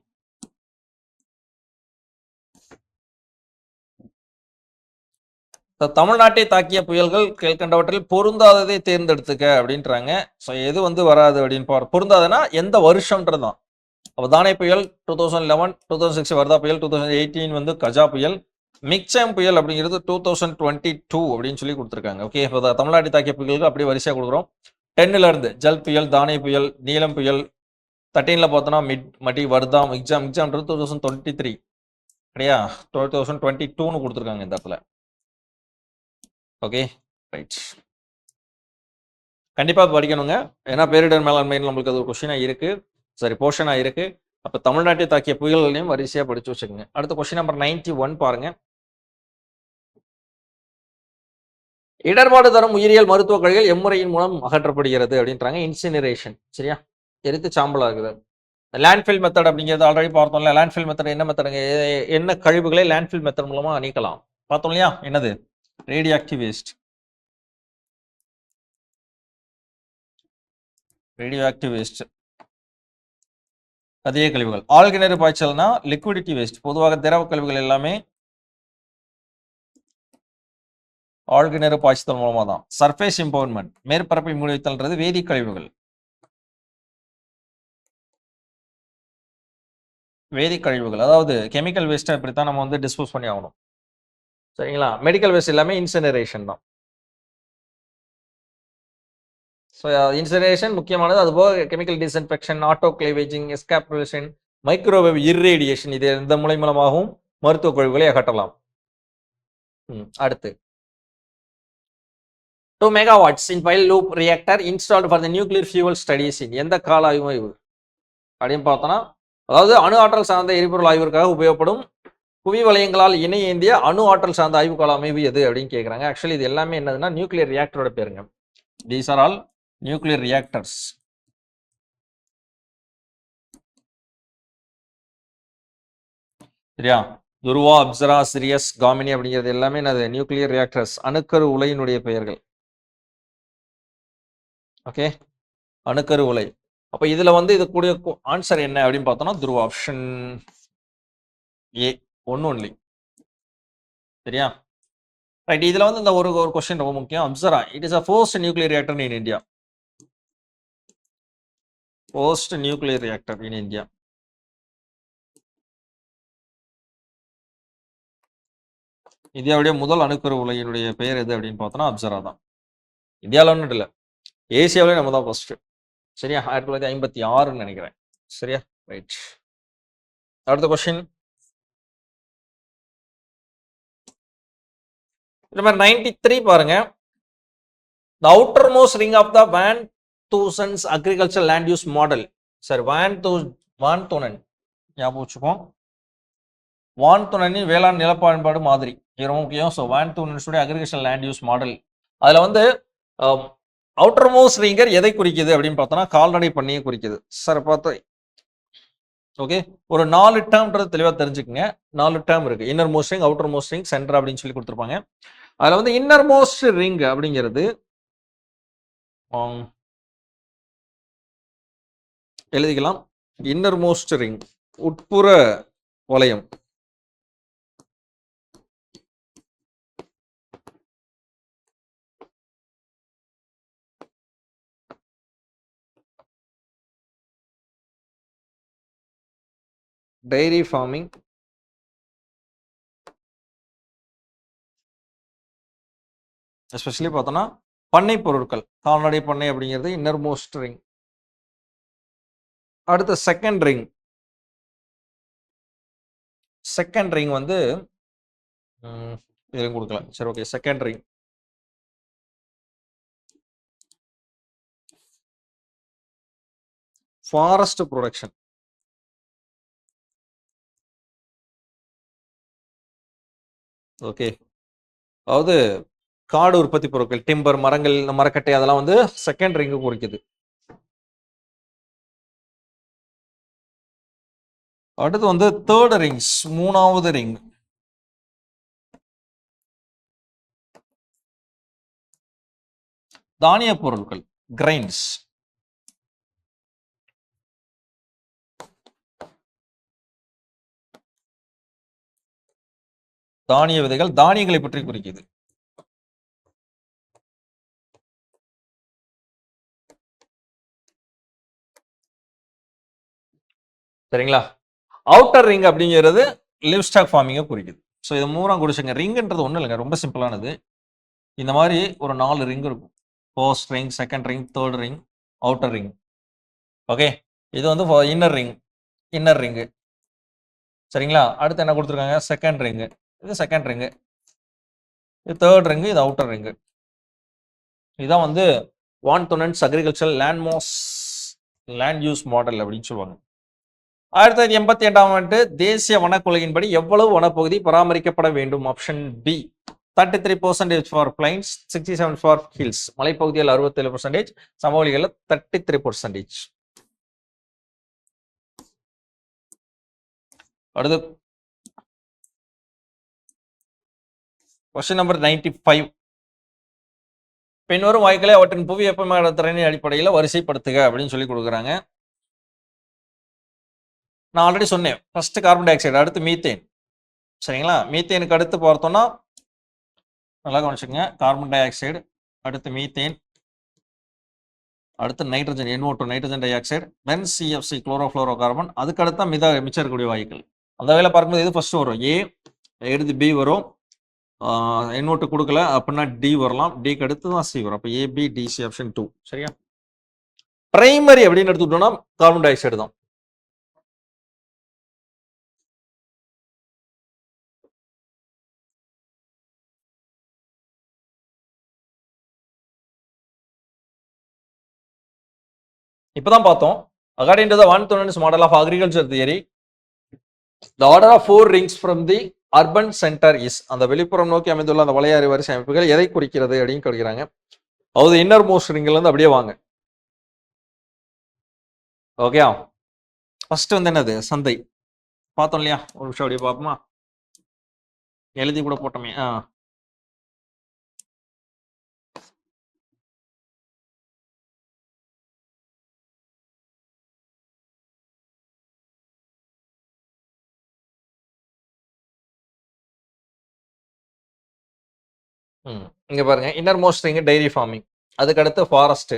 தமிழ்நாட்டை தாக்கிய புயல்கள் கீழ்கண்டவற்றில் பொருந்தாததை தேர்ந்தெடுத்துக்க அப்படின்றாங்க. ஸோ எது வந்து வராது அப்படின்னு பொருந்தாதுன்னா எந்த வருஷம்ன்றதுதான். அப்போ தானே புயல் 2011, 2006 வர்தா புயல், 2018 வந்து கஜா புயல், மிக்சம் புயல் அப்படிங்கிறது 2022 அப்படின்னு சொல்லி கொடுத்துருக்காங்க. ஓகே, இப்போ தமிழ்நாட்டை தாக்கிய புயல்கள் அப்படியே வரிசையாக கொடுக்குறோம். 10ல இருந்து ஜல் புயல், தானே புயல், நீலம் புயல். 13ல பார்த்தோன்னா மடி வர்தா, மிக்சாம்ன்றது 2023 கிடையா, 2022ன்னு கொடுத்துருக்காங்க இந்த இடத்துல. ஓகே ரைட், கண்டிப்பாக படிக்கணுங்க. ஏன்னா பேரிடர் மேலாண்மையில் நம்மளுக்கு அது ஒரு கொஸ்டினாக இருக்குது, சரி போர்ஷனாக இருக்குது. அப்போ தமிழ்நாட்டை தாக்கிய புயல்களையும் வரிசையாக படித்து வச்சுக்கோங்க. அடுத்த கொஸ்டின் நம்பர் 91 பாருங்க. இடர்பாடு தரும் உயிரியல் மருத்துவ கழிவுகள் எம்முறையின் மூலம் அகற்றப்படுகிறது அப்படின்றாங்க. இன்சினரேஷன், சரியா, எரித்து சாம்பல் ஆகுது. லேண்ட்ஃபில் மெத்தட் அப்படிங்கிறது ஆல்ரெடி பார்த்தோம்ல. லேண்ட்ஃபில் மெத்தட் என்ன மெத்தடுங்க, என்ன கழிவுகளை லேண்ட்ஃபில் மெத்தட் மூலமா நீக்கலாம் பார்த்தோம் இல்லையா? என்னது, radio active waste. Radio active waste அதே கழிவுகள். ஆழ்கிணறு பாய்ச்சல்னா லிக்விடிட்டி வேஸ்ட். பொதுவாக திரவ கழிவுகள் எல்லாமே ஆழ்கிணறு பாய்ச்சல் மூலமா தான். சர்ஃபேஸ் இம்பவுர்மெண்ட், மேற்பரப்பை மூடி வைத்தல்ன்றது வேதி கழிவுகள். வேதி கழிவுகள் அதாவது கெமிக்கல் வேஸ்ட்டை இப்படித்தான் நம்ம வந்து டிஸ்போஸ் பண்ணி ஆகணும், சரிங்களா? மெடிக்கல் வேஸ்ட் எல்லாமே இன்சினரேஷன் தான். ஸோ இன்சினரேஷன் முக்கியமானது. அதுபோக கெமிக்கல் டிஸ்இன்ஃபெக்ஷன், ஆட்டோக்ளேவேஜிங், எஸ்காப்புலேஷன், மைக்ரோவேவ் இர்ரேடியேஷன், இது இந்த மூலமாகவும் மருத்துவ கழிவுகளை அகற்றலாம். அடுத்து 2 megawatts in while loop reactor installed for the nuclear fuel studies in எந்த கால ஆய்வு அப்படின்னு பார்த்தோன்னா, அதாவது அணு ஆற்றல் சார்ந்த எரிபொருள் ஆய்விற்காக உபயோகப்படும் புவி வளையங்களால் இணையேந்திய அணு ஆற்றல் சார்ந்த ஆய்வு கால அமைவு எது அப்படின்னு கேட்குறாங்க. ஆக்சுவலி இது எல்லாமே என்னதுன்னா நியூக்ளியர் ரியாக்டரோட பேருங்க. These are all nuclear reactors. சரியா, துருவா, அப்சரா, சிரியஸ், காமினி அப்படிங்கிறது எல்லாமே என்னது, நியூக்ளியர் ரியாக்டர்ஸ், அணுக்கரு உலையினுடைய பெயர்கள். ஓகே, அணுக்கரு உலை. அப்போ இதுல வந்து இது கூடிய ஆன்சர் என்ன அப்படின்னு பார்த்தோம்னா துருவா, ஆப்ஷன் ஏ, ஒன்னும் இல்லை. சரியா ரைட். இதுல வந்து இந்த ஒரு கொஸ்டின் ரொம்ப முக்கியம். Apsara, it is a first nuclear reactor in India. First nuclear reactor in India. இந்தியாவுடைய முதல் அணுக்கரு உலையினுடைய பெயர் எது அப்படின்னு பார்த்தோம்னா அப்சரா தான். இந்தியாவில் ஒன்றும் இல்லை, ஏசியாவிலே நம்ம தான் ஃபர்ஸ்ட். சரியா, 1956ன்னு நினைக்கிறேன். சரியா ரைட். அடுத்த கொஸ்டின் நம்பர் 93 பாருங்க. The outermost ring of the Van Thunen's agricultural land use model. சரி, வான் துனன் ஞாபகம் வச்சுப்போம். வான் துனனின் வேளாண் நிலப்பயன்பாடு மாதிரி இது ரொம்ப முக்கியம். ஸோ வான் துனன்ஸுடைய அக்ரிகல்ச்சர் லேண்ட் யூஸ் மாடல், அதில் வந்து அவுட்டர் மோஸ்ட் ரிங்கர் எதை குறிக்குது அப்படின்னு பார்த்தோன்னா கால்நடை பண்ணியை குறிக்குது. சார் பார்த்து ஓகே, ஒரு 4 டேர்ம்ன்றது தெளிவாக தெரிஞ்சுக்குங்க. 4 டேர்ம் இருக்கு. Inner most ring, outer most ring, centre அப்படின்னு சொல்லி கொடுத்துருப்பாங்க. அதில் வந்து இன்னர் மோஸ்ட் ரிங் அப்படிங்கிறது எழுதிக்கலாம். இன்னர் மோஸ்ட் ரிங் உட்புற வளையம். டைரி ஃபார்மிங், எஸ்பெஷலி பார்த்தோன்னா பண்ணை பொருட்கள், கால்நடை பண்ணை அப்படிங்கிறது இன்னர் மோஸ்ட் ரிங். அடுத்த செகண்ட் ரிங். செகண்ட் ரிங் வந்து இதுவும் கொடுக்கலாம். சரி okay, second ring forest production. Okay, அதாவது காடு உற்பத்தி பொருட்கள், டிம்பர், மரங்கள், மரக்கட்டை, அதெல்லாம் வந்து செகண்ட் ரிங்கு குறிக்குது. அடுத்து வந்து தேர்ட் ரிங்ஸ், மூணாவது ரிங். தானிய பொருட்கள், கிரைன்ஸ். தானிய விதைகள் தானியங்களை பற்றி குறிக்குது. சரிங்களா? அவுட்டர் ரிங் அப்படிங்கிறது லிவ் ஸ்டாக் ஃபார்மிங்கை குறிக்குது. ஸோ இது மூணாம் குறிச்சுங்க. ரிங்ன்றது ஒன்றும் இல்லைங்க, ரொம்ப சிம்பிளானது. இந்த மாதிரி ஒரு 4 ரிங் இருக்கும். First ring, second ring, third ring, outer ring. Okay, இது வந்து இன்னர் ரிங், இன்னர் ரிங்கு. சரிங்களா? அடுத்து என்ன கொடுத்துருக்காங்க? செகண்ட் ரிங்கு, இது செகண்ட் ரிங்கு, இது தேர்ட் ரிங்கு, இது அவுட்டர் ரிங்கு. இதுதான் வந்து von Thunen's agriculture land mass land use model அப்படின்னு சொல்லுவாங்க. 1988ஆம் ஆண்டு தேசிய வனக்கொள்கையின்படி எவ்வளவு வனப்பகுதி பராமரிக்கப்பட வேண்டும்? Option B 33% for plains, 67 for hills. மலைப்பகுதியில் 67%, சமவெளிகளில் 33%. அடுத்து கொஸ்டின் நம்பர் 95. பின்வரும் வாயுக்களை அவற்றின் புவி வெப்பமயமாதல் திறனின் அடிப்படையில் வரிசைப்படுத்துக அப்படின்னு சொல்லி கொடுக்குறாங்க. நான் ஆல்ரெடி சொன்னேன், ஃபர்ஸ்ட் கார்பன் டை ஆக்சைடு, அடுத்து மீத்தேன். சரிங்களா? மீத்தேனுக்கு அடுத்து பார்த்தோம்னா நல்லா கவனிச்சுங்க, கார்பன் டை ஆக்சைடு, அடுத்து மீத்தேன், அடுத்து nitrogen NO2 nitrogen dioxide, then CFC chlorofluorocarbon, அதுக்கு அடுத்தா மிச்சம் இருக்கக்கூடிய வாயுக்கள். அந்த வேலை பார்க்கும்போது எது ஃபர்ஸ்ட் வரும்? ஏ, எடுத்து பி வரும். NO2 கொடுக்கல அப்படின்னா டி வரலாம், டிக்கு அடுத்து தான் சி வரும். அப்போ ABDC ஆப்ஷன் 2. சரியா? பிரைமரி அப்படின்னு எடுத்துக்கிட்டோம்னா கார்பன் டை ஆக்சைடு தான். இப்பதான் பார்த்தோம். According to the Van Thunen's model of agriculture theory, the order of 4 rings from the urban center is. அந்த வெளிப்புறம் நோக்கி அமைந்துள்ள அந்த வளையாறு வரிசை அமைப்புகள் எதை குறிக்கிறது அப்படின்னு கேட்கிறாங்க. அதாவது இன்னர் மோஸ்ட் ரிங்ல இருந்து அப்படியே வாங்க. ஓகே, ஃபர்ஸ்ட் வந்து என்னது? சந்தை பார்த்தோம் இல்லையா? ஒரு நிமிஷம் அப்படியே பார்ப்போமா? எழுதி கூட போட்டோமே. இங்க பாருங்க, innermost ring dairy farming, அதுக்கு அடுத்து ஃபாரஸ்ட்,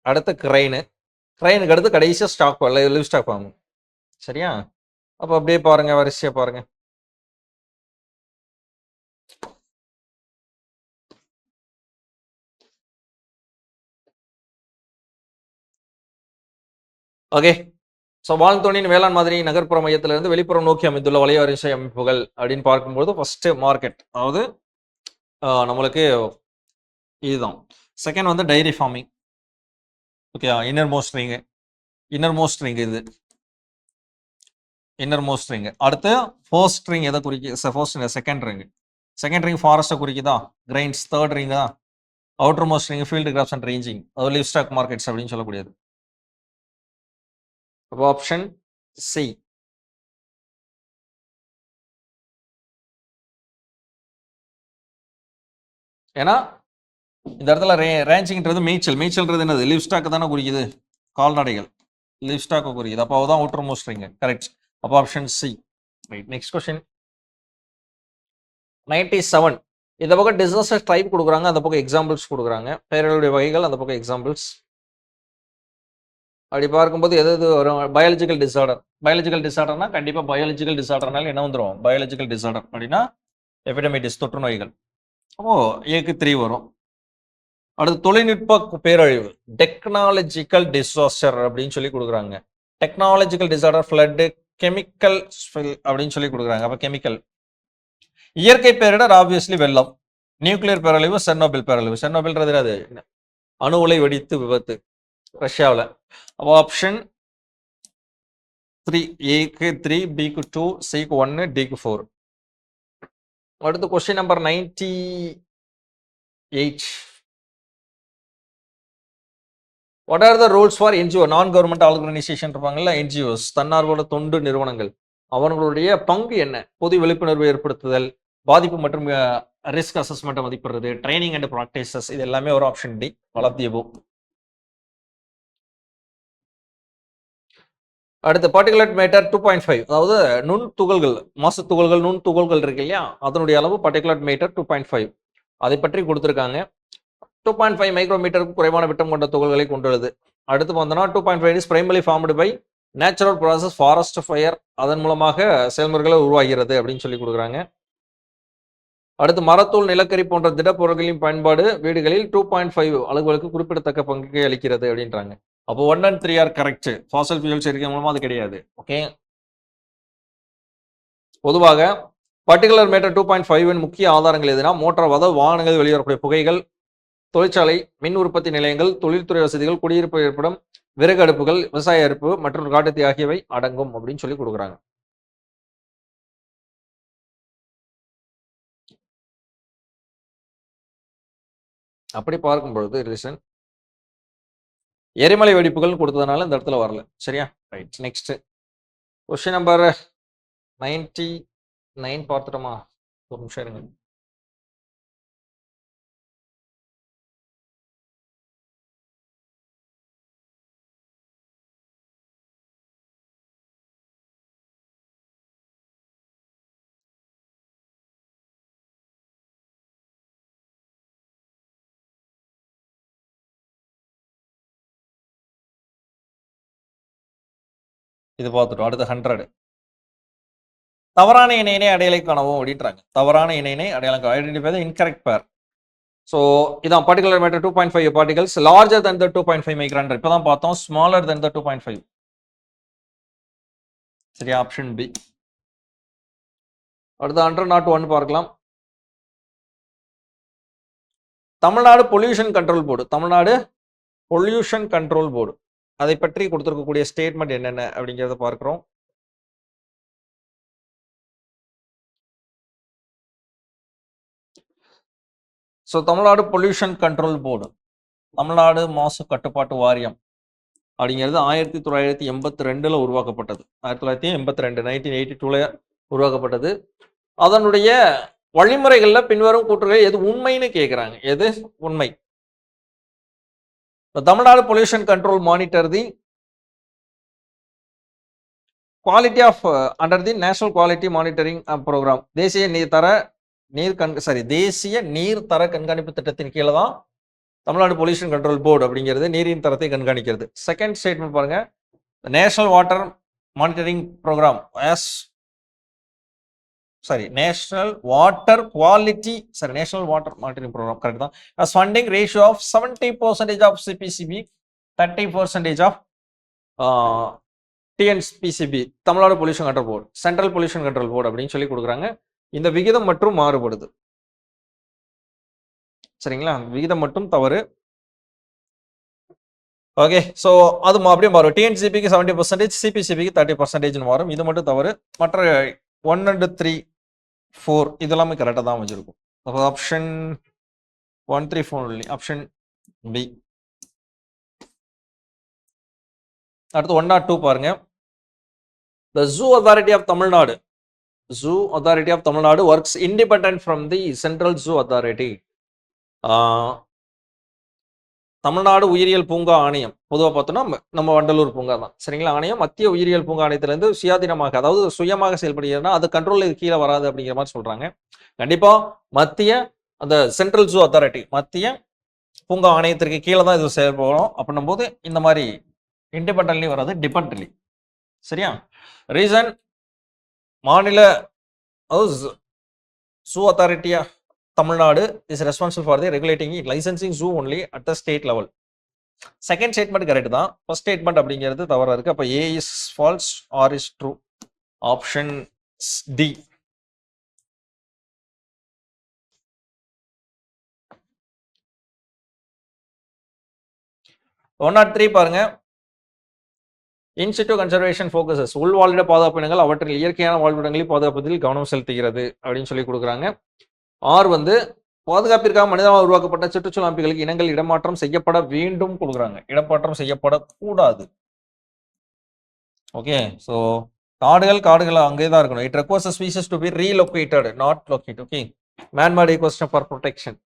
அடுத்து கிரைனுக்கு அடுத்து கடைசியா ஸ்டாக் லிவ் ஸ்டாக் ஃபார்மிங். சரியா? அப்போ அப்படியே பாருங்க, வரிசையா பாருங்க. ஓகே, ஸோ வாழ்ந்தோனின் வேளாண் மாதிரி நகர்ப்புற மையத்திலிருந்து வெளிப்புறம் நோக்கி அமைந்துள்ள வளைய வரிசை அமைப்புகள் அப்படின்னு பார்க்கும்போது ஃபர்ஸ்ட் மார்க்கெட், அதாவது நம்மளுக்கு இதுதான். செகண்ட் வந்து dairy farming. Okay, innermost ring இது இன்னர் மோஸ்ட் ரிங். அடுத்து ஃபர்ஸ்ட் ரிங் எதை குறிக்க? செகண்ட் ரிங் ஃபாரஸ்ட்டை குறிக்குதா? கிரைன்ஸ். தேர்ட் ரிங் தான் outermost ring field crops and ranching, அது லிவ் ஸ்டாக் மார்க்கெட்ஸ் அப்படின்னு சொல்லக்கூடியது. Option C. ஏன்னா இந்த இடத்துல ரேஞ்சிங்ன்றது மேய்ச்சல்ன்றது என்னது? லிவ் ஸ்டாக் தானே குறிக்குது, கால்நடைகள், லிவ் ஸ்டாக் குறிக்குது. அப்போ அதுதான் அவுட்டர் மோஸ்ட் ரிங். கரெக்ட். அப்போ option C. Right, next question 97. இந்த பக்கம் டிசாஸ்டர் டைப் கொடுக்குறாங்க, அந்த பக்கம் எக்ஸாம்பிள்ஸ் கொடுக்குறாங்க. பேரழிவுடைய வகைகள், அந்த பக்கம் எக்ஸாம்பிள்ஸ். அப்படி பார்க்கும்போது எது வரும்? பயாலஜிக்கல் டிசார்டர்னா கண்டிப்பா பயாலஜிக்கல் டிசார்டர்னால என்ன வந்துடும்? பயாலஜிக்கல் டிசார்டர் அப்படின்னா எபிடமிட்டிஸ், தொற்று நோய்கள். அப்போ ஏக்கு 3 வரும். அடுத்து தொழில்நுட்ப பேரழிவு, டெக்னாலஜிக்கல் டிசாஸ்டர் அப்படின்னு சொல்லி கொடுக்குறாங்க. Technological disorder, flood, chemical spill அப்படின்னு சொல்லி கொடுக்குறாங்க. அப்போ கெமிக்கல். இயற்கை பேரிடர் ஆப்வியஸ்லி வெள்ளம். நியூக்ளியர் பேரழிவு செர்னோபில் பேரழிவு. செர்னோபில்ன்றது அது அணு உலை வெடித்து விபத்து ரஷ்யாவில். அப்போ ஆப்ஷன் 3, ஏக்கு 3, பிக்கு 2, சிக்கு 1, டிக்கு 4. அடுத்து question number 98. What are the rules for NGO, நான் கவர்மெண்ட் ஆர்கனைசேஷன் இருப்பாங்கல்ல, NGOs, தன்னார்வல தொண்டு நிறுவனங்கள், அவர்களுடைய பங்கு என்ன? பொது விழிப்புணர்வு ஏற்படுத்துதல், பாதிப்பு மற்றும் ரிஸ்க் அசஸ்மெண்ட்டை மதிப்பிடுறது, ட்ரைனிங் அண்ட் ப்ராக்டிசஸ், இது எல்லாமே ஒரு ஆப்ஷன் டி, வளர்த்தியபோ. அடுத்து பார்ட்டிகுலேட் மேட்டர் 2.5, அதாவது நுண் துகள்கள், மாசு துகள்கள், நுண் துகள்கள் இருக்கு இல்லையா, அதனுடைய அளவு பார்ட்டிகுலேட் மேட்டர் 2.5 அதை பற்றி கொடுத்துருக்காங்க. 2.5 மைக்ரோமீட்டருக்கு குறைவான விட்டம் கொண்ட துகள்களை கொண்டுள்ளது. அடுத்து பார்த்தோம்னா 2.5 is primary formed by natural process forest fire, அதன் மூலமாக செயல்முறைகளை உருவாகிறது அப்படின்னு சொல்லி கொடுக்குறாங்க. அடுத்து மரத்தூள், நிலக்கரி போன்ற திடப்பொருட்களின் பயன்பாடு வீடுகளில் 2.5 அளவுகளுக்கு குறிப்பிடத்தக்க பங்கை அளிக்கிறது அப்படின்றாங்க. அப்போ 1 and 3 are correct. Fasal fuels இருக்கிற மூலமா அது கிடையாது. ஓகே, பொதுவாக பர்டிகுலர் மேட்டர் 2.5 முக்கிய ஆதாரங்கள் எதுனா மோட்டார், அதாவது வாகனங்கள் வெளிவரக்கூடிய புகைகள், தொழிற்சாலை, மின் உற்பத்தி நிலையங்கள், தொழில்துறை வசதிகள், குடியிருப்பு ஏற்படும், விறகு அடுப்புகள், விவசாய அறுப்பு மற்றும் காட்டுத்தீ ஆகியவை அடங்கும் அப்படின்னு சொல்லி கொடுக்குறாங்க. அப்படி பார்க்கும் பொழுது ரீசன் எரிமலை வெடிப்புகள் கொடுத்ததுனால இந்த இடத்துல வரல. சரியா? ரைட். Next question number 99 பார்த்துட்டோமா? ஒரு நிமிஷம் இருங்க. இது பார்த்துட்டோம். அடுத்து 100 தவறான இணையினை அடையாளை காணவும் அப்படின்றாங்க. தவறான இணையினை அடையாளம் identify the incorrect pair. So இதான் particular matter 2.5 particles larger than the 2.5 micron. இப்போதான் பார்த்தோம் ஸ்மாலர் தென் த 2.5. சரியா? Option B. அடுத்து 101 பார்க்கலாம். Tamil Nadu pollution control board, Tamil Nadu pollution control board அதை பற்றி கொடுத்திருக்கக்கூடிய ஸ்டேட்மெண்ட் என்னென்ன அப்படிங்கிறத பார்க்கிறோம். So Tamil Nadu pollution control board, Tamil Nadu மாசு கட்டுப்பாட்டு வாரியம் அப்படிங்கிறது 1982 உருவாக்கப்பட்டது. 1982 1982 உருவாக்கப்பட்டது. அதனுடைய வழிமுறைகள்ல பின்வரும் கூற்றுகள் எது உண்மைன்னு கேட்கிறாங்க. எது உண்மை? Tamil Nadu pollution control monitor the quality of under the national quality monitoring programme, தேசிய நீர் தர கண்காணிப்பு திட்டத்தின் கீழே தான் தமிழ்நாடு பொல்யூஷன் கண்ட்ரோல் போர்டு அப்படிங்கிறது நீரின் தரத்தை கண்காணிக்கிறது. செகண்ட் ஸ்டேட்மெண்ட் பாருங்க, national water monitoring programme national water monitoring programme correct தான். as funding ratio of 70% of CPCB, 30% of TNPCB, Tamil Nadu pollution control board, central pollution control board அப்படின்னு சொல்லி கொடுக்குறாங்க. இந்த விகிதம் மற்றும் மாறுபடுது. சரிங்களா? விகிதம் மட்டும் தவறு. ஓகே, ஸோ அது அப்படியே மாறும். டிஎன்சிபிக்கு 70%, சிபிசிபிக்கு 30% மாறும். இது மட்டும் தவறு. மற்ற 1 and 3 4 இதெல்லாமே கரெக்டாக தான் வச்சிருக்கும். அப்போ ஆப்ஷன் 1 3 4 ஆப்ஷன் பி. அடுத்து 102 பாருங்க. The Zoo Authority of Tamil Nadu works independent from the Central Zoo Authority. Tamil Nadu உயிரியல் பூங்கா ஆணையம், பொதுவாக பார்த்தோம்னா நம்ம வண்டலூர் பூங்கா தான். சரிங்களா? ஆணையம் மத்திய உயிரியல் பூங்கா ஆணையத்திலிருந்து சுயாதீனமாக, அதாவது சுயமாக செயல்படுகிறதுனா அது கண்ட்ரோல் இது கீழே வராது அப்படிங்கிற மாதிரி சொல்றாங்க. கண்டிப்பா மத்திய அந்த சென்ட்ரல் ஜூ அத்தாரிட்டி, மத்திய பூங்கா ஆணையத்திற்கு கீழே தான் இது செயல்படும். அப்படின்னும் போது இந்த மாதிரி இண்டிபெண்டன்ட்லி வராது, டிபெண்ட்லி. சரியா? ரீசன் மாநில ஜூ அத்தாரிட்டியா Tamil Nadu is responsible for the regulating licensing zoo only at the state level. Second statement correct தான். ஃபர்ஸ்ட் ஸ்டேட்மெண்ட் அப்படிங்கிறது தவறா இருக்கு. அப்ப A is false, R is true. Option D. One not three பாருங்க. இன்சிட்டு கன்சர்வேஷன் ஃபோக்கஸஸ், உள்வாழிட பாதுகாப்பு இனங்கள் அவற்றில் இயற்கையான வாழ்விடங்களில் பாதுகாப்பதில் கவனம் செலுத்துகிறது அப்படின்னு சொல்லி கொடுக்குறாங்க. ஆர் பாதுகாப்பிற்காக மனிதனால் உருவாக்கப்பட்ட சுற்றுச்சூழல் அமைப்புகளுக்கு இனங்கள் இடமாற்றம் செய்யப்பட வேண்டும் கொடுக்குறாங்க, இடமாற்றம் செய்யப்படக்கூடாது. ஓகே, ஸோ காடுகள் அங்கே தான் இருக்கணும். It requires species to be relocated, not locate. Okay, manmade ecosystem for protection.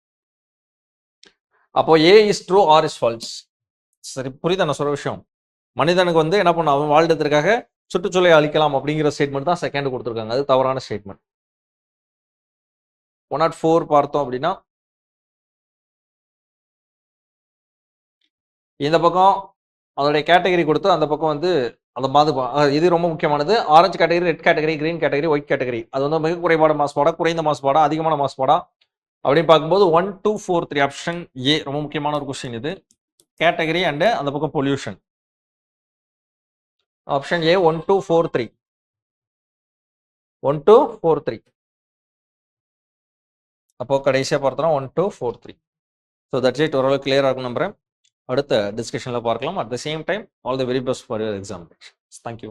அப்போ A is true, R is false. சரி, புரியுதா நான் சொல்ற விஷயம்? மனிதனுக்கு வந்து என்ன பண்ணும், அவன் வாழ்றதுக்காக சுற்றுச்சூழலை அழிக்கலாம் அப்படிங்கிற ஸ்டேட்மெண்ட் தான் செகண்ட் கொடுத்துருக்காங்க. அது தவறான ஸ்டேட்மெண்ட். 104 பார்த்தோம் அப்படின்னா, இந்த பக்கம் அதோடைய கேட்டகரி கொடுத்து அந்த பக்கம் வந்து அந்த மாது இது ரொம்ப முக்கியமானது. Orange category, red category, green category, white category. அது வந்து மிக குறைபாடு மாசுபாடா, குறைந்த மாசுபாடா, அதிகமான மாசுபாடா அப்படின்னு பார்க்கும்போது 1, 2, 4, 3 ஆப்ஷன் ஏ ரொம்ப முக்கியமான ஒரு கொஸ்டின் இது. கேட்டகரி அண்ட் அந்த பக்கம் பொல்யூஷன். Option A 1, 2, 4, 3. 1, 2, 4, 3. அப்போ கடைசியாக பார்த்தோம்னா 1, 2, 4, 3. So that's it. ஓரளவு கிளியராக இருக்கும் நம்புறேன். அடுத்த டிஸ்கஷனில் பார்க்கலாம். At the same time all the very best for your exam. Thank you.